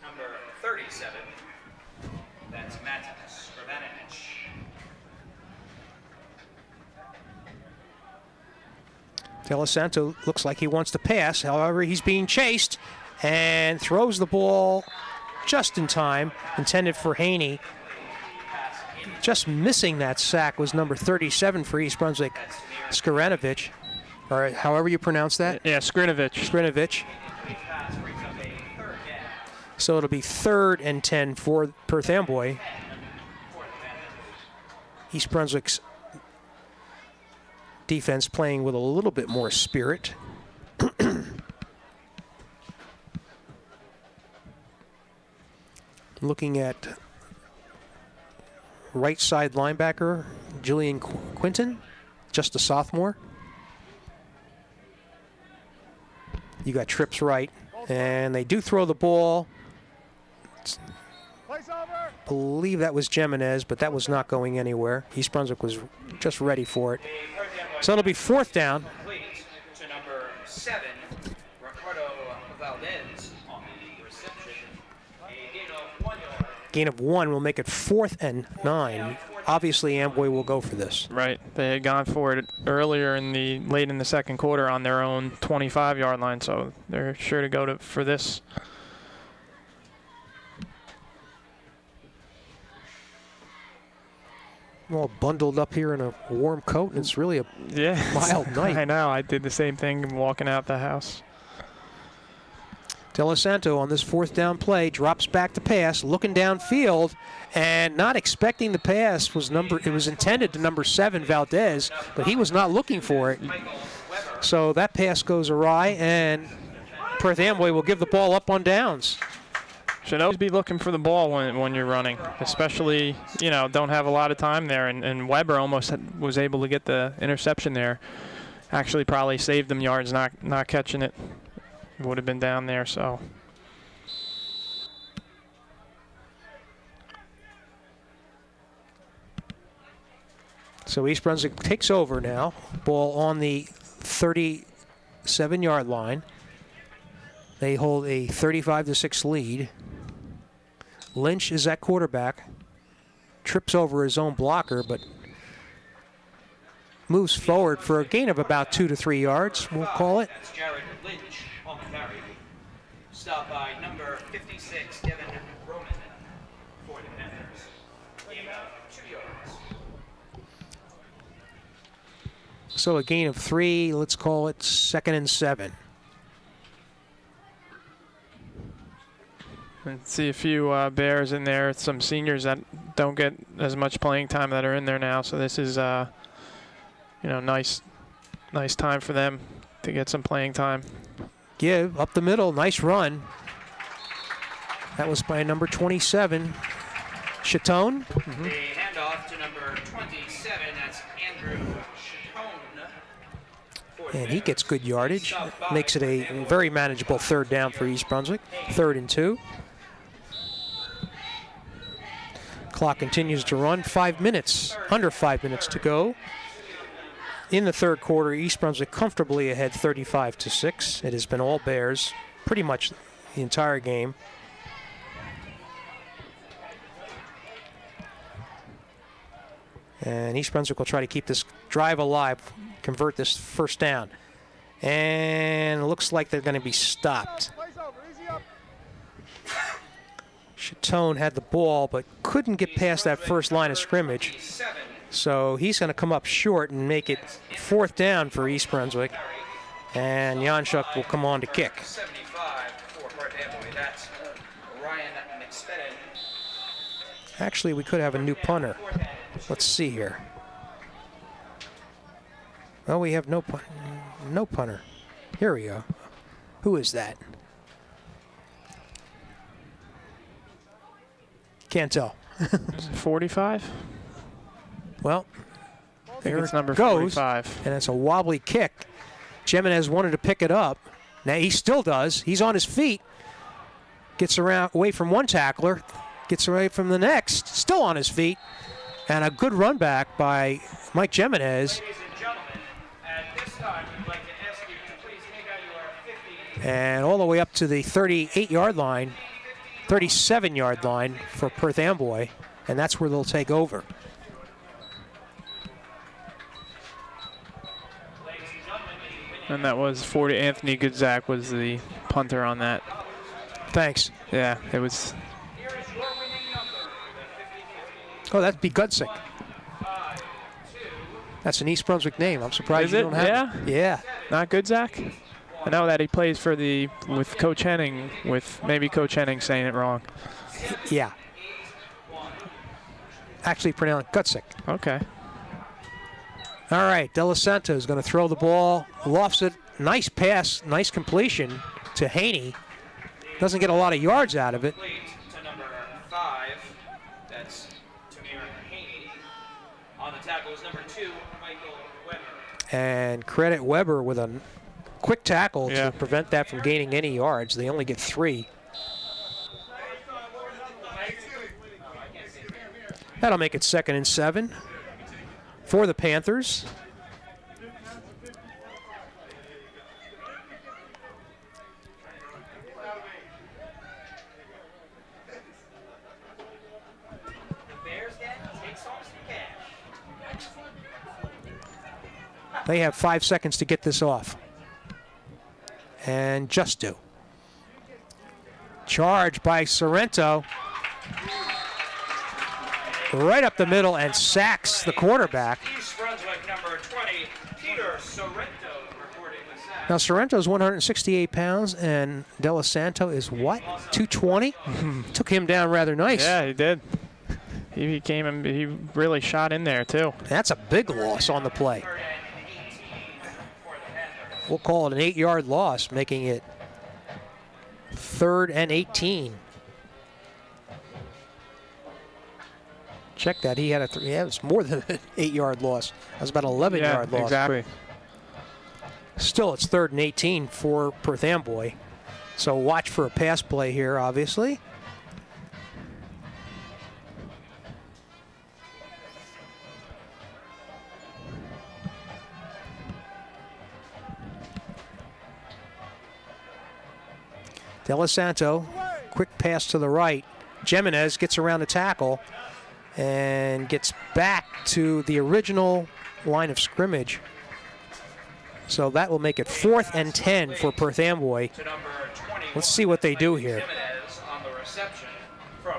S4: number 37. That's Matt Scrivanich.
S1: Delasanto looks like he wants to pass. However, he's being chased and throws the ball just in time, intended for Haney. Just missing that sack was number 37 for East Brunswick, Skranovic, or however you pronounce that.
S3: Yeah, Skrinovich.
S1: Skranovic.
S4: Pass brings up a 3rd down
S1: So it'll be 3rd and 10 for Perth Amboy.
S4: for the Panthers.
S1: East Brunswick's defense playing with a little bit more spirit. Looking at right side linebacker Julian Quinton, just a sophomore. You got trips right, and they do throw the ball.
S5: Place over.
S1: Believe that was Jimenez, but that was not going anywhere. East Brunswick was just ready for it.
S4: The Perth Amboy
S1: So it'll be 4th down.
S4: complete to number 7, Ricardo Valdez on the reception. A gain of 1 yard.
S1: Gain of 1 will make it 4th and 9. Obviously, Amboy will go for this.
S3: Right. They had gone for it earlier late in the 2nd quarter on their own 25-yard line, so they're sure to go for this.
S1: all bundled up here in a warm coat, and it's really a
S3: Yeah.
S1: mild night.
S3: I know. I did the same thing walking out the house.
S1: De Los Santo on this 4th down play drops back to pass, looking downfield, and not expecting the pass. It was intended to number 7 Valdez, but he was not looking for it. So that pass goes awry, and Perth Amboy will give the ball up on downs.
S3: Should always be looking for the ball when you're running, especially, don't have a lot of time there. And Weber almost was able to get the interception there. Actually probably saved them yards not catching it. Would have been down there, so.
S1: So East Brunswick takes over now. Ball on the 37-yard line. They hold a 35-6 lead. Lynch is at quarterback. Trips over his own blocker, but moves forward for a gain of about 2 to 3 yards, we'll call it.
S4: That's Jared Lynch on the carry. Stop by number 56, Devin Roman for the Panthers. Gain of 2 yards.
S1: So a gain of 3, let's call it 2nd and 7.
S3: And see a few Bears in there, some seniors that don't get as much playing time that are in there now. So this is, nice time for them to get some playing time.
S1: Give up the middle, nice run. That was by number 27, Chatone.
S4: A handoff to number 27, that's Andrew Chatone.
S1: And he gets good yardage. Makes it a very manageable 3rd down for East Brunswick. 3rd and 2. Clock continues to run. 5 minutes, under 5 minutes to go. In the 3rd quarter, East Brunswick comfortably ahead 35-6. It has been all Bears pretty much the entire game. And East Brunswick will try to keep this drive alive, convert this 1st down. And it looks like they're going to be stopped. Chatone had the ball, but couldn't get past that first line of scrimmage. So he's going to come up short and make it 4th down for East Brunswick. And Janschuk will come on to kick.
S4: 75 for Perth Amboy. That's Ryan McSpadden.
S1: Actually, we could have a new punter. Let's see here. Well, we have no punter. Here we go. Who is that? Can't tell.
S3: 45?
S1: Well, there
S3: It's number
S1: goes,
S3: 45.
S1: and it's a wobbly kick. Jimenez wanted to pick it up. Now he still does. He's on his feet. Gets around away from one tackler, gets away from the next, still on his feet. And a good run back by Mike Jimenez.
S4: Ladies and gentlemen, at this time, we'd like to ask you to please take out your 50.
S1: And all the way up to the 38-yard line, 37-yard line for Perth Amboy. And that's where they'll take over.
S3: And that was 40. Anthony Goodzak was the punter on that.
S1: Thanks.
S3: Yeah, it was.
S4: Here is your winning number, the 50-50.
S1: Oh, that'd be Gudsick.
S4: 5, 2,
S1: That's an East Brunswick name. I'm surprised
S3: Is
S1: you
S3: it?
S1: don't have it. Yeah.
S3: Not Goodzak? I know that he plays for with Coach Henning, with maybe Coach Henning saying it wrong.
S1: Yeah. Actually pronounced Gudsick.
S3: Okay.
S1: All right, De Los Santo is going to throw the ball, lofts it, nice pass, nice completion to Haney. Doesn't get a lot of yards out of it.
S4: Complete to number 5, that's Tamir Haney. On the tackle is number 2, Michael Weber.
S1: And credit Weber with a quick tackle
S3: Yeah.
S1: to prevent that from gaining any yards. They only get 3. That'll make it 2nd and 7 for the Panthers.
S4: Bears then takes home some cash.
S1: They have 5 seconds to get this off. And just do. Charge by Sorrento. right up the middle and sacks the quarterback.
S4: East Brunswick number 20, Peter Sorrento, recording the sack.
S1: Now, Sorrento's 168 pounds, and Della Santo is what? 220? Took him down rather nice.
S3: Yeah, he did. He really shot in there, too.
S1: That's a big loss on the play. We'll call it an 8-yard loss, making it 3rd and 18. Check that. He had yeah, it was more than an 8-yard loss. That was about an 11-yard loss.
S3: Exactly.
S1: Still, it's 3rd and 18 for Perth Amboy. So watch for a pass play here, obviously. Della Santo, quick pass to the right. Jimenez gets around the tackle and gets back to the original line of scrimmage. So that will make it 4th and 10 for Perth Amboy. Let's see what they do here.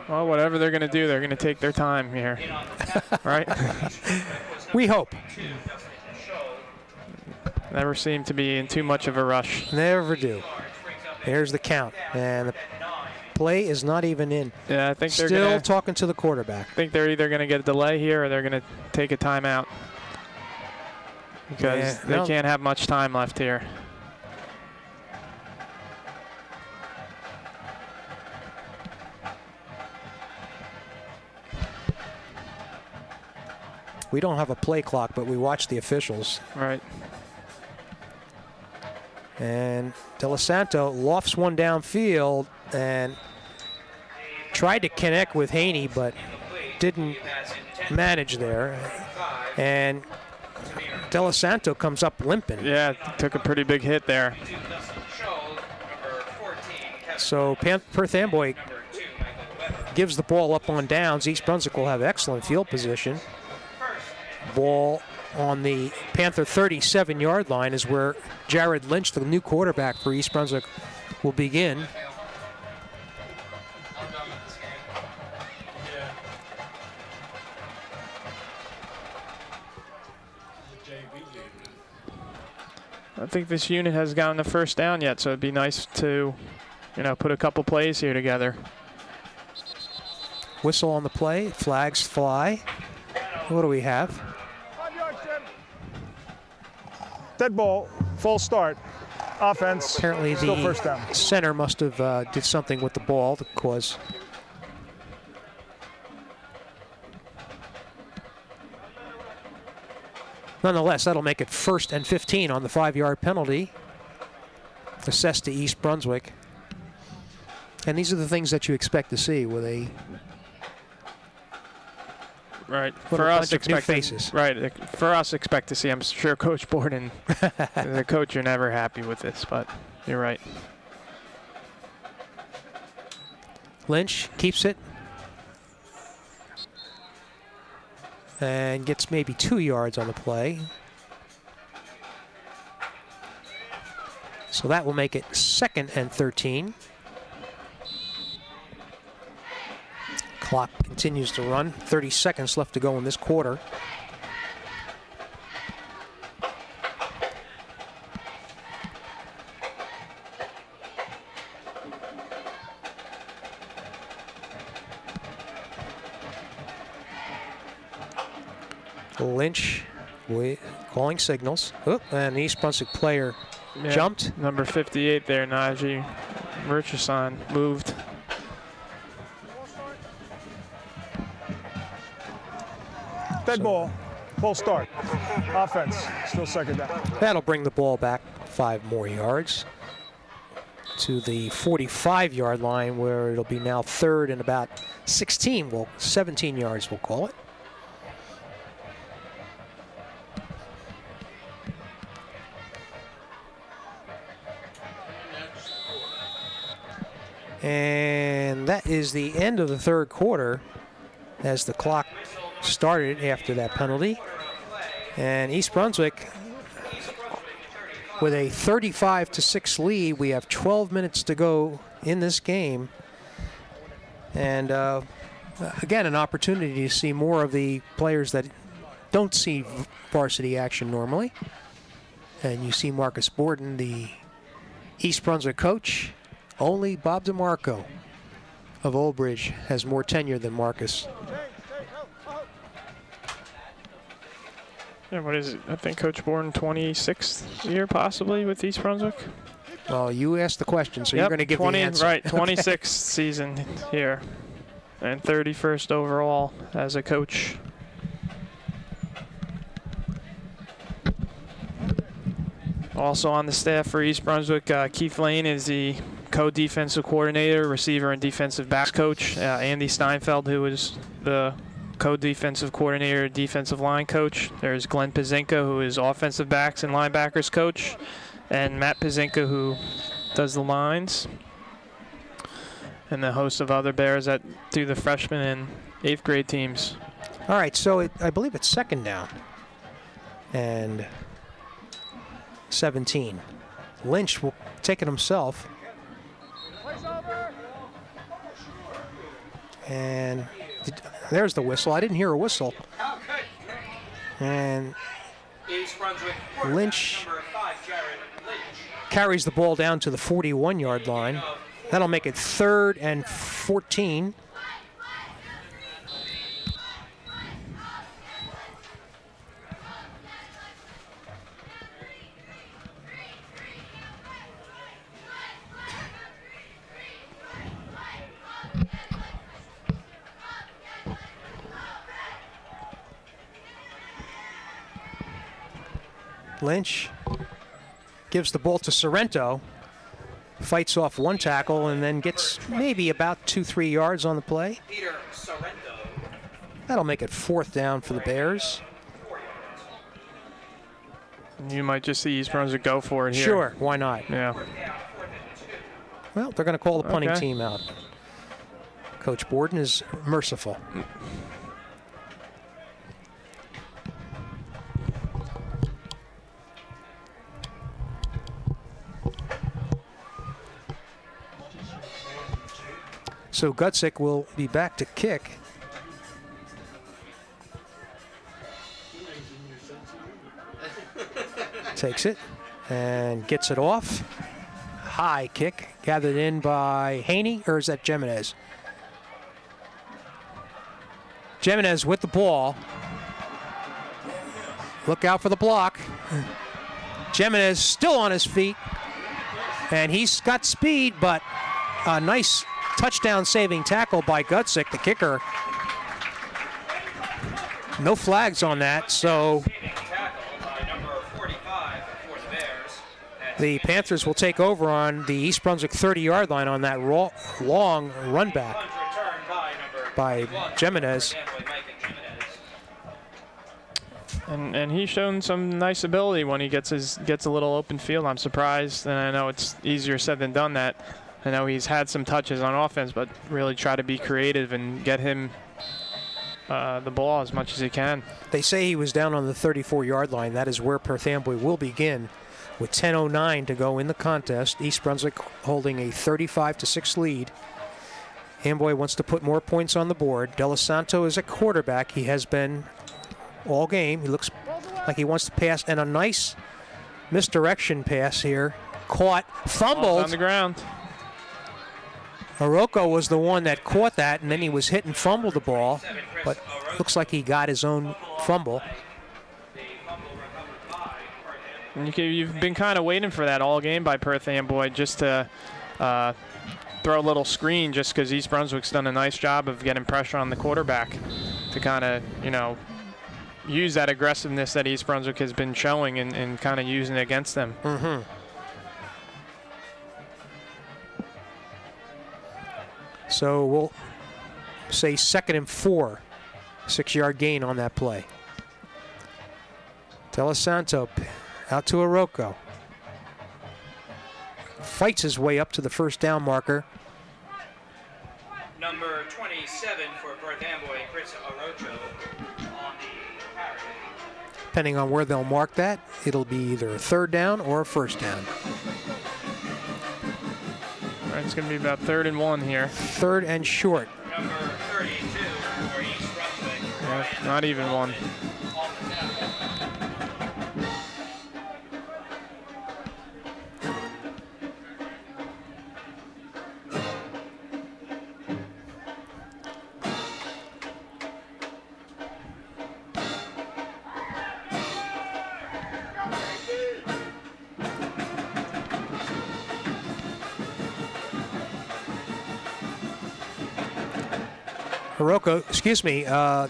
S3: Well, whatever they're going to do, they're going to take their time here. Right?
S1: We hope.
S3: Never seem to be in too much of a rush.
S1: Never do. There's the count. And the play is not even in.
S3: Yeah, I think they're
S1: still talking to the quarterback.
S3: I think they're either going to get a delay here or they're going to take a timeout. Because they can't have much time left here.
S1: We don't have a play clock, but we watch the officials.
S3: Right.
S1: And Della Santo lofts one downfield and tried to connect with Haney, but didn't manage there. And Della Santo comes up limping.
S3: Yeah, took a pretty big hit there.
S1: So Perth Amboy gives the ball up on downs. East Brunswick will have excellent field position. Ball on the Panther 37-yard line is where Jared Lynch, the new quarterback for East Brunswick, will begin.
S3: I think this unit has gotten the first down yet, so it'd be nice to, put a couple plays here together.
S1: Whistle on the play, flags fly. What do we have?
S5: Dead ball, full start. Offense,
S1: Apparently
S5: still
S1: the
S5: first down.
S1: center must have did something with the ball to cause. Nonetheless, that'll make it 1st and 15 on the 5-yard penalty assessed to East Brunswick. And these are the things that you expect to see with a
S3: Right.
S1: For us, new faces.
S3: Right. For us, expect to see. I'm sure Coach Borden, the coach, are never happy with this, but you're right.
S1: Lynch keeps it and gets maybe 2 yards on the play. So that will make it 2nd and 13. Clock continues to run. 30 seconds left to go in this quarter. Lynch calling signals. Oh, and the East Brunswick player jumped.
S3: Number 58 there, Najee Murchison, moved.
S5: Dead ball, full start. Offense, still second down.
S1: That'll bring the ball back 5 more yards to the 45-yard line, where it'll be now 3rd and about 17 yards, we'll call it. And that is the end of the 3rd quarter as the clock started after that penalty. And East Brunswick with a 35-6 lead. We have 12 minutes to go in this game. And again, an opportunity to see more of the players that don't see varsity action normally. And you see Marcus Borden, the East Brunswick coach. Only Bob DeMarco of Old Bridge has more tenure than Marcus.
S3: Yeah, what is it? I think Coach Borden 26th year possibly with East Brunswick.
S1: Well, you asked the question, so
S3: Yep,
S1: you're going to give
S3: 20,
S1: the answer.
S3: Right, 26th season here, and 31st overall as a coach. Also on the staff for East Brunswick, Keith Lane is the co-defensive coordinator, receiver and defensive backs coach. Andy Steinfeld, who is the co-defensive coordinator, defensive line coach. There's Glenn Pazinka, who is offensive backs and linebackers coach, and Matt Pazinka, who does the lines, and the host of other Bears that do the freshman and 8th grade teams.
S1: All right, so I believe it's second down. And 17. Lynch will take it himself. And there's the whistle. I didn't hear a whistle. And Lynch carries the ball down to the 41-yard line. That'll make it 3rd and 14. Lynch gives the ball to Sorrento, fights off one tackle, and then gets maybe about 2-3 yards on the play.
S4: Peter Sorrento.
S1: That'll make it 4th down for the Bears.
S3: You might just see East Brunswick go for it here.
S1: Sure, why not?
S3: Yeah.
S1: Well, they're going to call the punting
S3: Okay.
S1: team out. Coach Borden is merciful. So Gutzik will be back to kick. Takes it and gets it off. High kick, gathered in by Haney, or is that Jimenez? Jimenez with the ball. Look out for the block. Jimenez still on his feet, and he's got speed, but a nice touchdown-saving tackle by Gutzik, the kicker. No flags on that, so the Panthers will take over on the East Brunswick 30-yard line on that long run back by Jimenez.
S3: And he's shown some nice ability when he gets a little open field. I'm surprised, and I know it's easier said than done that. I know he's had some touches on offense, but really try to be creative and get him the ball as much as he can.
S1: They say he was down on the 34-yard line. That is where Perth Amboy will begin with 10:09 to go in the contest. East Brunswick holding a 35-6 lead. Amboy wants to put more points on the board. Delasanto is at quarterback. He has been all game. He looks like he wants to pass, and a nice misdirection pass here. Caught, fumbled.
S3: On the ground.
S1: Orozco was the one that caught that, and then he was hit and fumbled the ball, but looks like he got his own fumble.
S3: And you've been kind of waiting for that all game by Perth Amboy, just to throw a little screen, just because East Brunswick's done a nice job of getting pressure on the quarterback to kind of, use that aggressiveness that East Brunswick has been showing and kind of using it against them.
S1: Mm-hmm. So we'll say 2nd and 4, 6-yard gain on that play. Delasanto out to Orozco. Fights his way up to the first down marker.
S4: Number 27 for Perth Amboy, Chris Orozco on the carry.
S1: Depending on where they'll mark that, it'll be either a 3rd down or a 1st down.
S3: All right, it's going to be about 3rd and 1 here.
S1: 3rd and short.
S4: Number 32
S3: Not even one.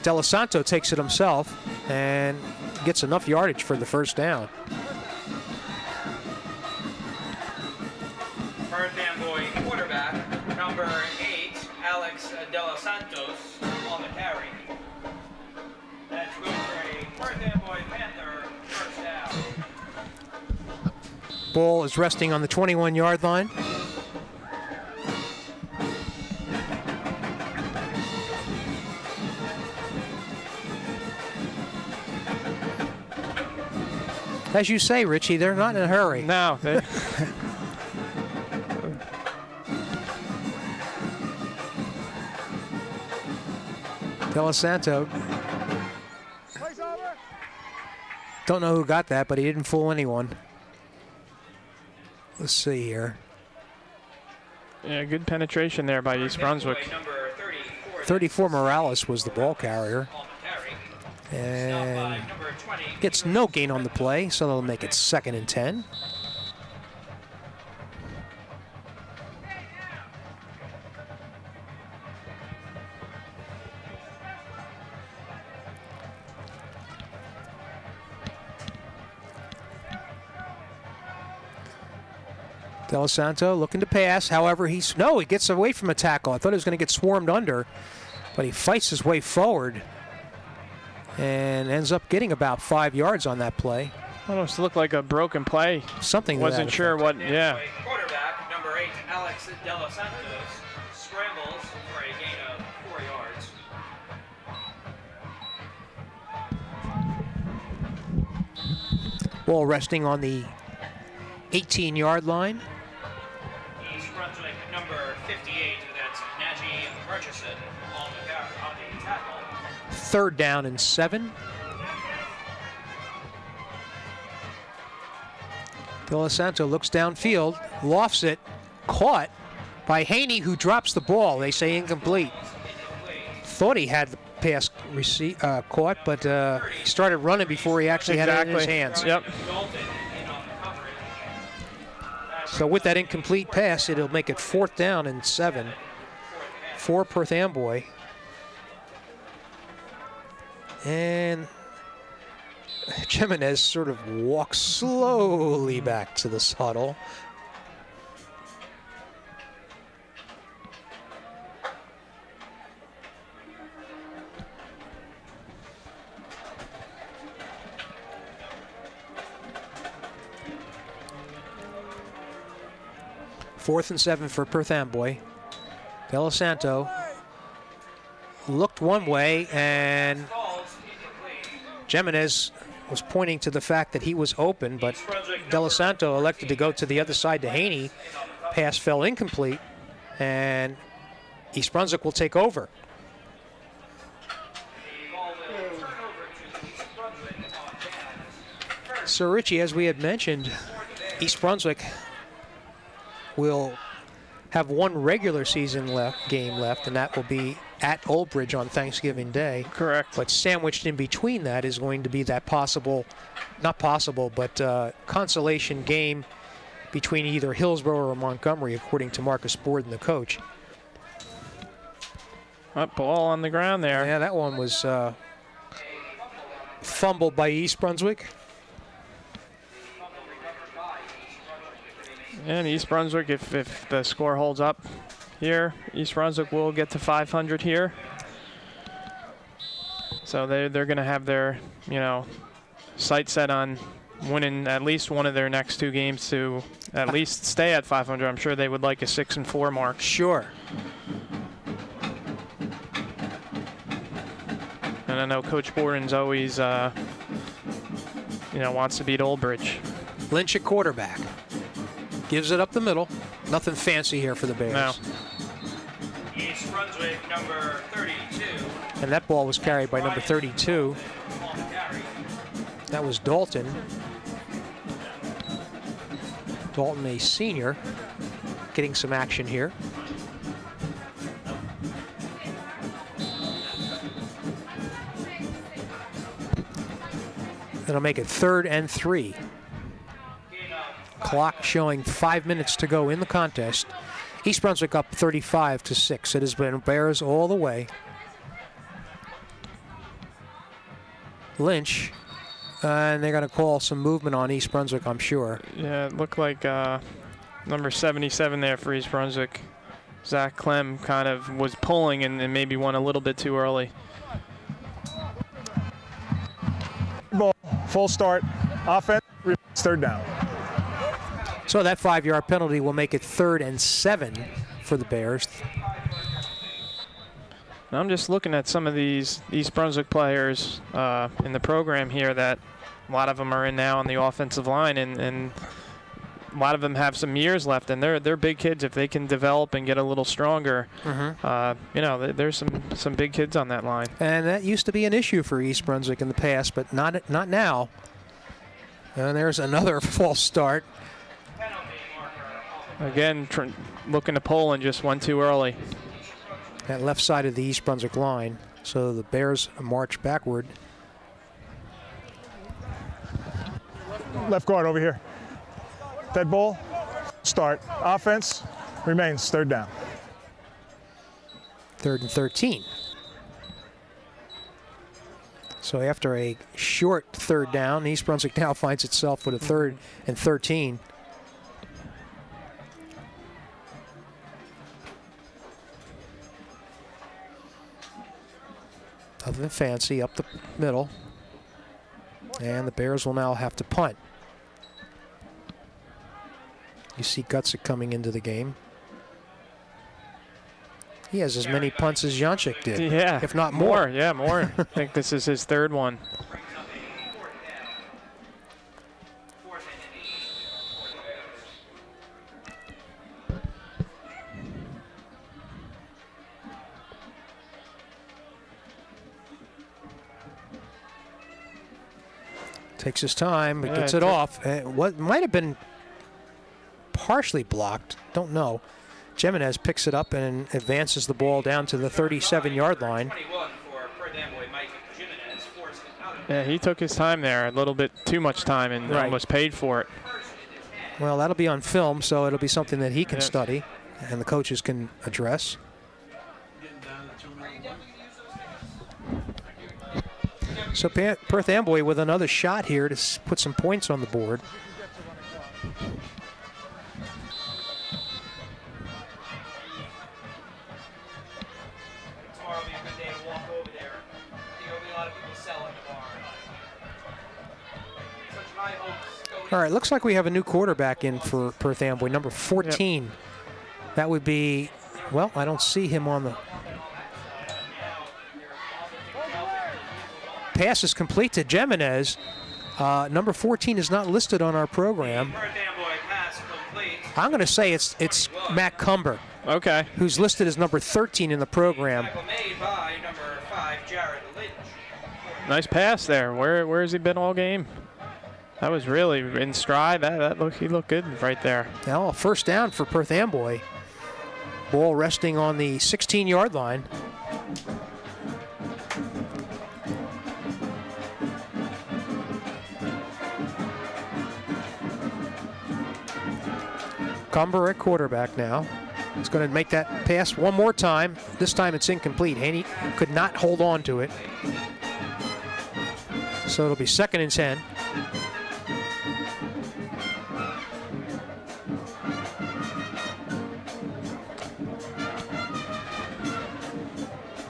S1: Dela Santo takes it himself and gets enough yardage for the first down.
S4: Perth Amboy quarterback, number 8, Alex Dela Santos, on the carry. That's good for a Perth Amboy Panther first down.
S1: Ball is resting on the 21-yard line. As you say, Richie, they're not in a hurry.
S3: No. They,
S1: Dela Santo. Don't know who got that, but he didn't fool anyone. Let's see here.
S3: yeah, good penetration there by East Brunswick.
S4: Number
S1: 34 Morales was the ball carrier.
S4: on the carry.
S1: And
S4: Number 20.
S1: gets no gain on the play, so they'll make it 2nd and 10. Dela Santo looking to pass. However, he gets away from a tackle. I thought he was going to get swarmed under, but he fights his way forward and ends up getting about 5 yards on that play.
S3: Almost looked like a broken play.
S1: Something to
S3: Wasn't
S1: that
S3: sure
S1: effect.
S3: what, yeah.
S4: Quarterback, number 8, Alex Dela Santos, scrambles for a gain of 4 yards.
S1: Ball resting on the 18-yard line.
S4: East Brunswick, number 58, that's Najee Murchison on the tackle.
S1: 3rd down and 7. Dela Santo looks downfield, lofts it, caught by Haney, who drops the ball. They say incomplete. Thought he had the pass caught, but he started running before he actually had it in his hands.
S3: Yep.
S1: So with that incomplete pass, it'll make it 4th down and 7 for Perth Amboy. And Jimenez sort of walks slowly back to the huddle. Fourth and 7 for Perth Amboy. Dela Santo looked one way, and Jimenez was pointing to the fact that he was open, but Dela Santo elected to go to the other side to Haney. Pass fell incomplete, and East Brunswick will take over. So Richie, as we had mentioned, East Brunswick will have one regular season game left, and that will be at Old Bridge on Thanksgiving Day.
S3: Correct.
S1: But sandwiched in between that is going to be that consolation game between either Hillsborough or Montgomery, according to Marcus Borden, the coach.
S3: That ball on the ground there.
S1: Yeah, that one was fumbled by East Brunswick.
S3: And East Brunswick, if the score holds up here, East Brunswick will get to 500 here. So they're going to have their, sight set on winning at least one of their next 2 games to at least stay at 500. I'm sure they would like a 6-4 mark.
S1: Sure.
S3: And I know Coach Borden's always, wants to beat Old Bridge.
S1: Lynch at quarterback. Gives it up the middle. Nothing fancy here for the Bears.
S3: No.
S4: East Brunswick, number 32,
S1: And that ball was carried by number 32. That was Dalton. Dalton, a senior, getting some action here. That'll make it 3rd and 3. Clock showing 5 minutes to go in the contest. East Brunswick up 35-6. It has been Bears all the way. Lynch, and they're going to call some movement on East Brunswick, I'm sure.
S3: Yeah, it looked like number 77 there for East Brunswick. Zach Clem kind of was pulling and maybe went a little bit too early.
S5: Ball, full start, offense, 3rd down.
S1: So that 5-yard penalty will make it 3rd and 7 for the Bears.
S3: Now I'm just looking at some of these East Brunswick players in the program here that a lot of them are in now on the offensive line, and a lot of them have some years left, and they're big kids. If they can develop and get a little stronger, you know, there's some big kids on that line.
S1: And that used to be an issue for East Brunswick in the past, but not now. And there's another false start.
S3: Again, looking to pull and just went too early.
S1: That left side of the East Brunswick line. So the Bears march backward.
S5: Left guard over here. Dead ball, start. Offense remains 3rd down.
S1: 3rd and 13. So after a short 3rd down, East Brunswick now finds itself with a 3rd and 13. Nothing fancy, up the middle. And the Bears will now have to punt. You see Gutzik coming into the game. He has as many punts as Janchik did,
S3: Yeah,
S1: if not more.
S3: Yeah, more. I think this is his 3rd one.
S1: Takes his time, but
S3: Yeah,
S1: gets it off. What might have been partially blocked, don't know. Jimenez picks it up and advances the ball down to the 37-yard line.
S3: Yeah, he took his time there, a little bit too much time, and almost paid for it.
S1: Well, that'll be on film, so it'll be something that he can study and the coaches can address. So Perth Amboy with another shot here to put some points on the board.
S4: Tomorrow will be a good day to walk over there. I think there'll be a lot of people selling the bar. Such high hopes.
S1: All right, looks like we have a new quarterback in for Perth Amboy, number 14. Yep. That would be, well, I don't see him on the... Pass is complete to Jimenez. Number 14 is not listed on our program. I'm going to say it's Matt Cumber.
S3: Okay.
S1: Who's listed as number 13 in the program.
S3: Nice pass there. Where has he been all game? That was really in stride. He looked good right there.
S1: Now, 1st down for Perth Amboy. Ball resting on the 16-yard line. Cumber at quarterback now. He's going to make that pass one more time. This time it's incomplete. Haney could not hold on to it. So it'll be 2nd and 10.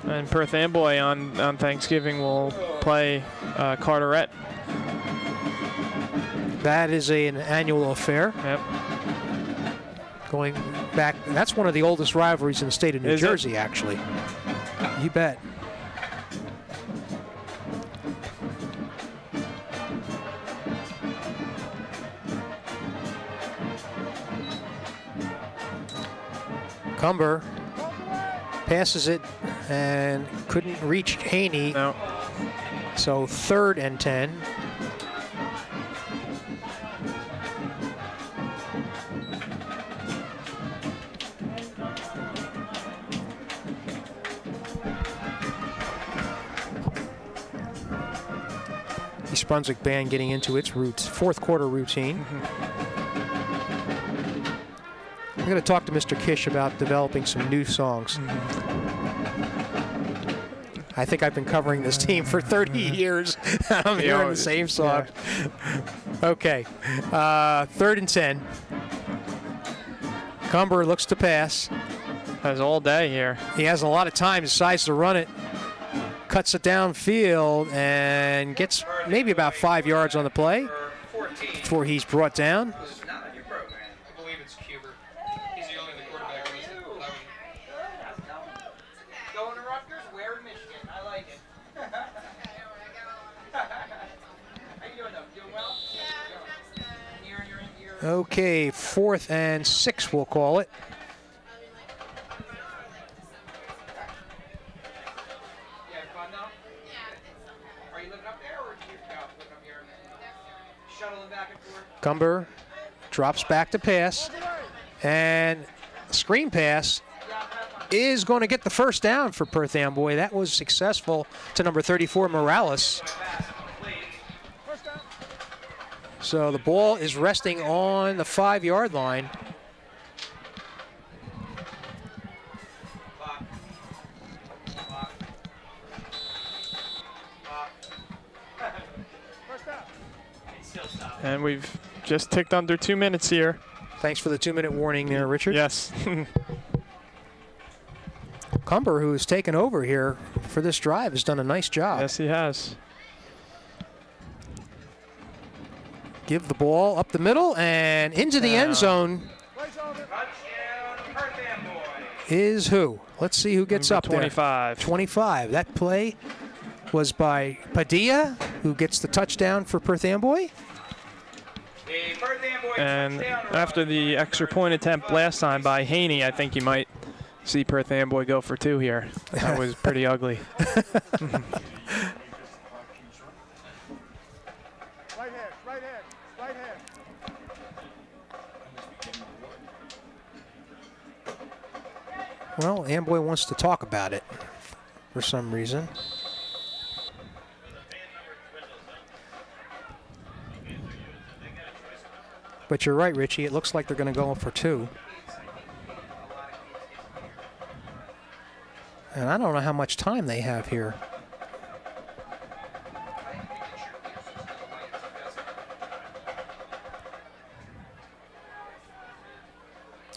S3: And Perth Amboy on Thanksgiving will play Carteret.
S1: That is an annual affair.
S3: Yep.
S1: Going back, that's one of the oldest rivalries in the state of New Jersey, actually. You bet. Cumber passes it and couldn't reach Haney.
S3: No.
S1: So 3rd and 10. East Brunswick band getting into its fourth quarter routine. I'm going to talk to Mr. Kish about developing some new songs. I think I've been covering this team for 30 years. I'm hearing the same song. Yeah. Okay, 3rd and 10. Cumber looks to pass.
S3: Has all day here.
S1: He has a lot of time, decides to run it. Cuts it downfield and gets maybe about 5 yards on the play before he's brought down. Okay, 4th and 6, we'll call it. Cumber drops back to pass, and screen pass is going to get the first down for Perth Amboy. That was successful to number 34, Morales. So the ball is resting on the 5-yard line.
S3: And we've just ticked under 2 minutes here.
S1: Thanks for the 2-minute warning there, Richard.
S3: Yes.
S1: Cumber, who has taken over here for this drive, has done a nice job.
S3: Yes, he has.
S1: Give the ball up the middle and into the end zone. Is who? Let's see who gets
S3: Number
S1: up there.
S3: 25.
S1: 25. That play was by Padilla, who gets the touchdown for Perth Amboy.
S3: And after the extra point attempt last time by Haney, I think you might see Perth Amboy go for 2 here. That was pretty ugly.
S5: Right hand.
S1: Well, Amboy wants to talk about it for some reason. But you're right, Richie. It looks like they're going to go for 2. And I don't know how much time they have here.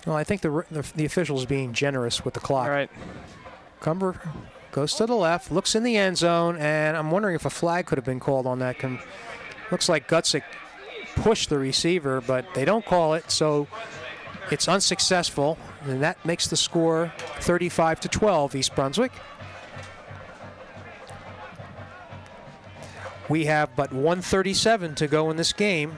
S1: Well, I think the official's being generous with the clock.
S3: All right.
S1: Cumber goes to the left, looks in the end zone, and I'm wondering if a flag could have been called on that. Looks like Gutzik pushed the receiver, but they don't call it, so it's unsuccessful, and that makes the score 35-12, East Brunswick. We have but 1:37 to go in this game.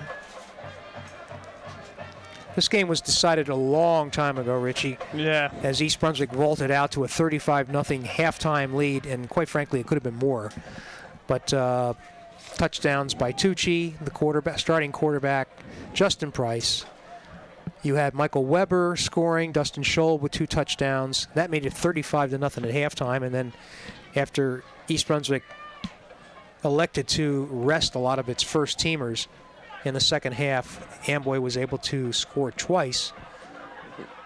S1: This game was decided a long time ago, Richie.
S3: Yeah.
S1: As East Brunswick rolled it out to a 35-0 halftime lead, and quite frankly, it could have been more. But touchdowns by Tucci, the starting quarterback, Justin Price. You had Michael Weber scoring, Dustin Scholl with 2 touchdowns. That made it 35-0 at halftime, and then after East Brunswick elected to rest a lot of its first teamers in the second half, Amboy was able to score twice.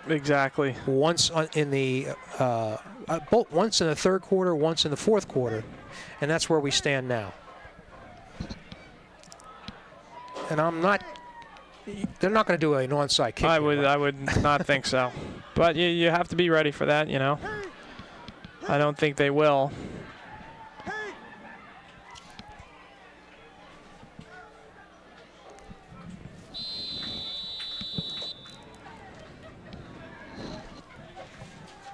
S3: Exactly.
S1: Once in the third quarter, once in the fourth quarter, and that's where we stand now. And they're not going to do an onside kick.
S3: I would not think so. But you have to be ready for that, you know. I don't think they will.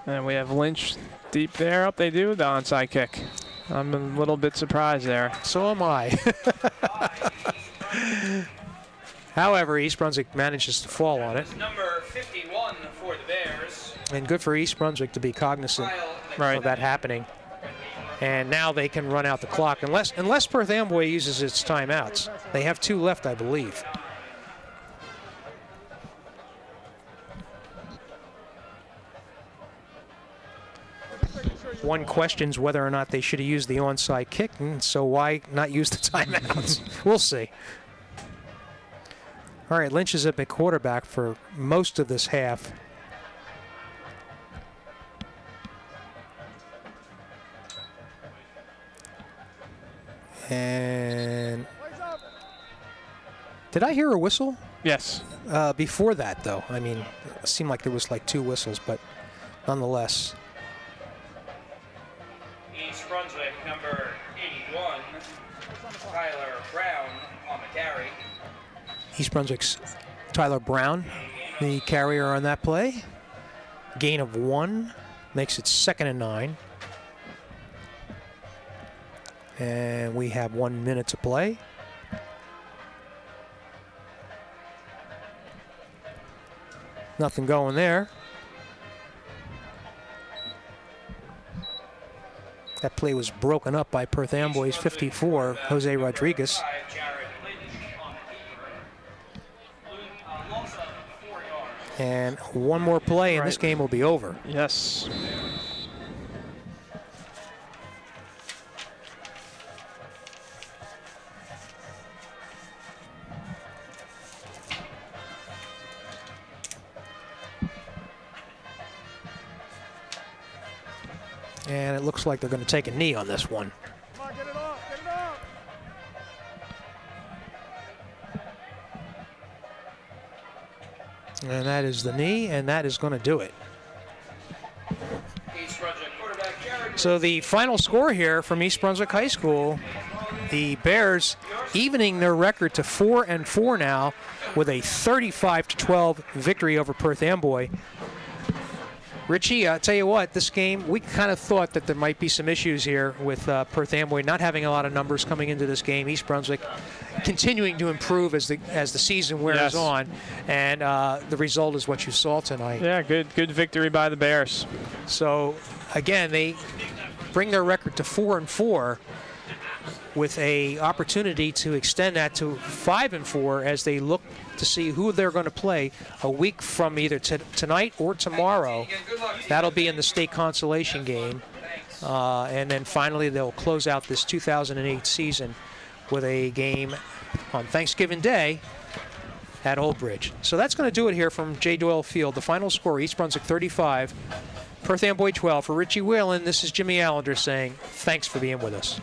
S3: And we have Lynch deep there. Up they do, the onside kick. I'm a little bit surprised there.
S1: So am I. However, East Brunswick manages to fall on it.
S4: Number 51 for the Bears.
S1: And good for East Brunswick to be cognizant of that happening. And now they can run out the clock, unless Perth Amboy uses its timeouts. They have 2 left, I believe. One questions whether or not they should have used the onside kick, and so why not use the timeouts? We'll see. All right, Lynch is up at quarterback for most of this half. And did I hear a whistle?
S3: Yes.
S1: Before that, though. I mean, it seemed like there was like 2 whistles, but nonetheless.
S4: East Brunswick, number 81, Tyler Brown on the carry.
S1: East Brunswick's Tyler Brown, the carrier on that play. Gain of 1, makes it 2nd and 9. And we have 1 minute to play. Nothing going there. That play was broken up by Perth Amboy's 54, Jose Rodriguez. And 1 more play and this game will be over.
S3: Yes.
S1: And it looks like they're going to take a knee on this one.
S5: Come on, get it off, get it off.
S1: And that is the knee, and that is going to do it.
S4: East Brunswick quarterback Jared.
S1: So the final score here from East Brunswick High School, the Bears evening their record to 4-4 now with a 35-12 victory over Perth Amboy. Richie, I'll tell you what, this game, we kind of thought that there might be some issues here with Perth Amboy not having a lot of numbers coming into this game. East Brunswick continuing to improve as the season wears on, and the result is what you saw tonight.
S3: Yeah, good victory by the Bears.
S1: So, again, they bring their record to 4-4 with a opportunity to extend that to 5-4 as they look to see who they're going to play a week from either tonight or tomorrow. That'll be in the state consolation game. And then finally they'll close out this 2008 season with a game on Thanksgiving Day at Old Bridge. So that's going to do it here from J. Doyle Field. The final score, East Brunswick 35, Perth Amboy 12. For Richie Whalen, this is Jimmy Allinder saying thanks for being with us.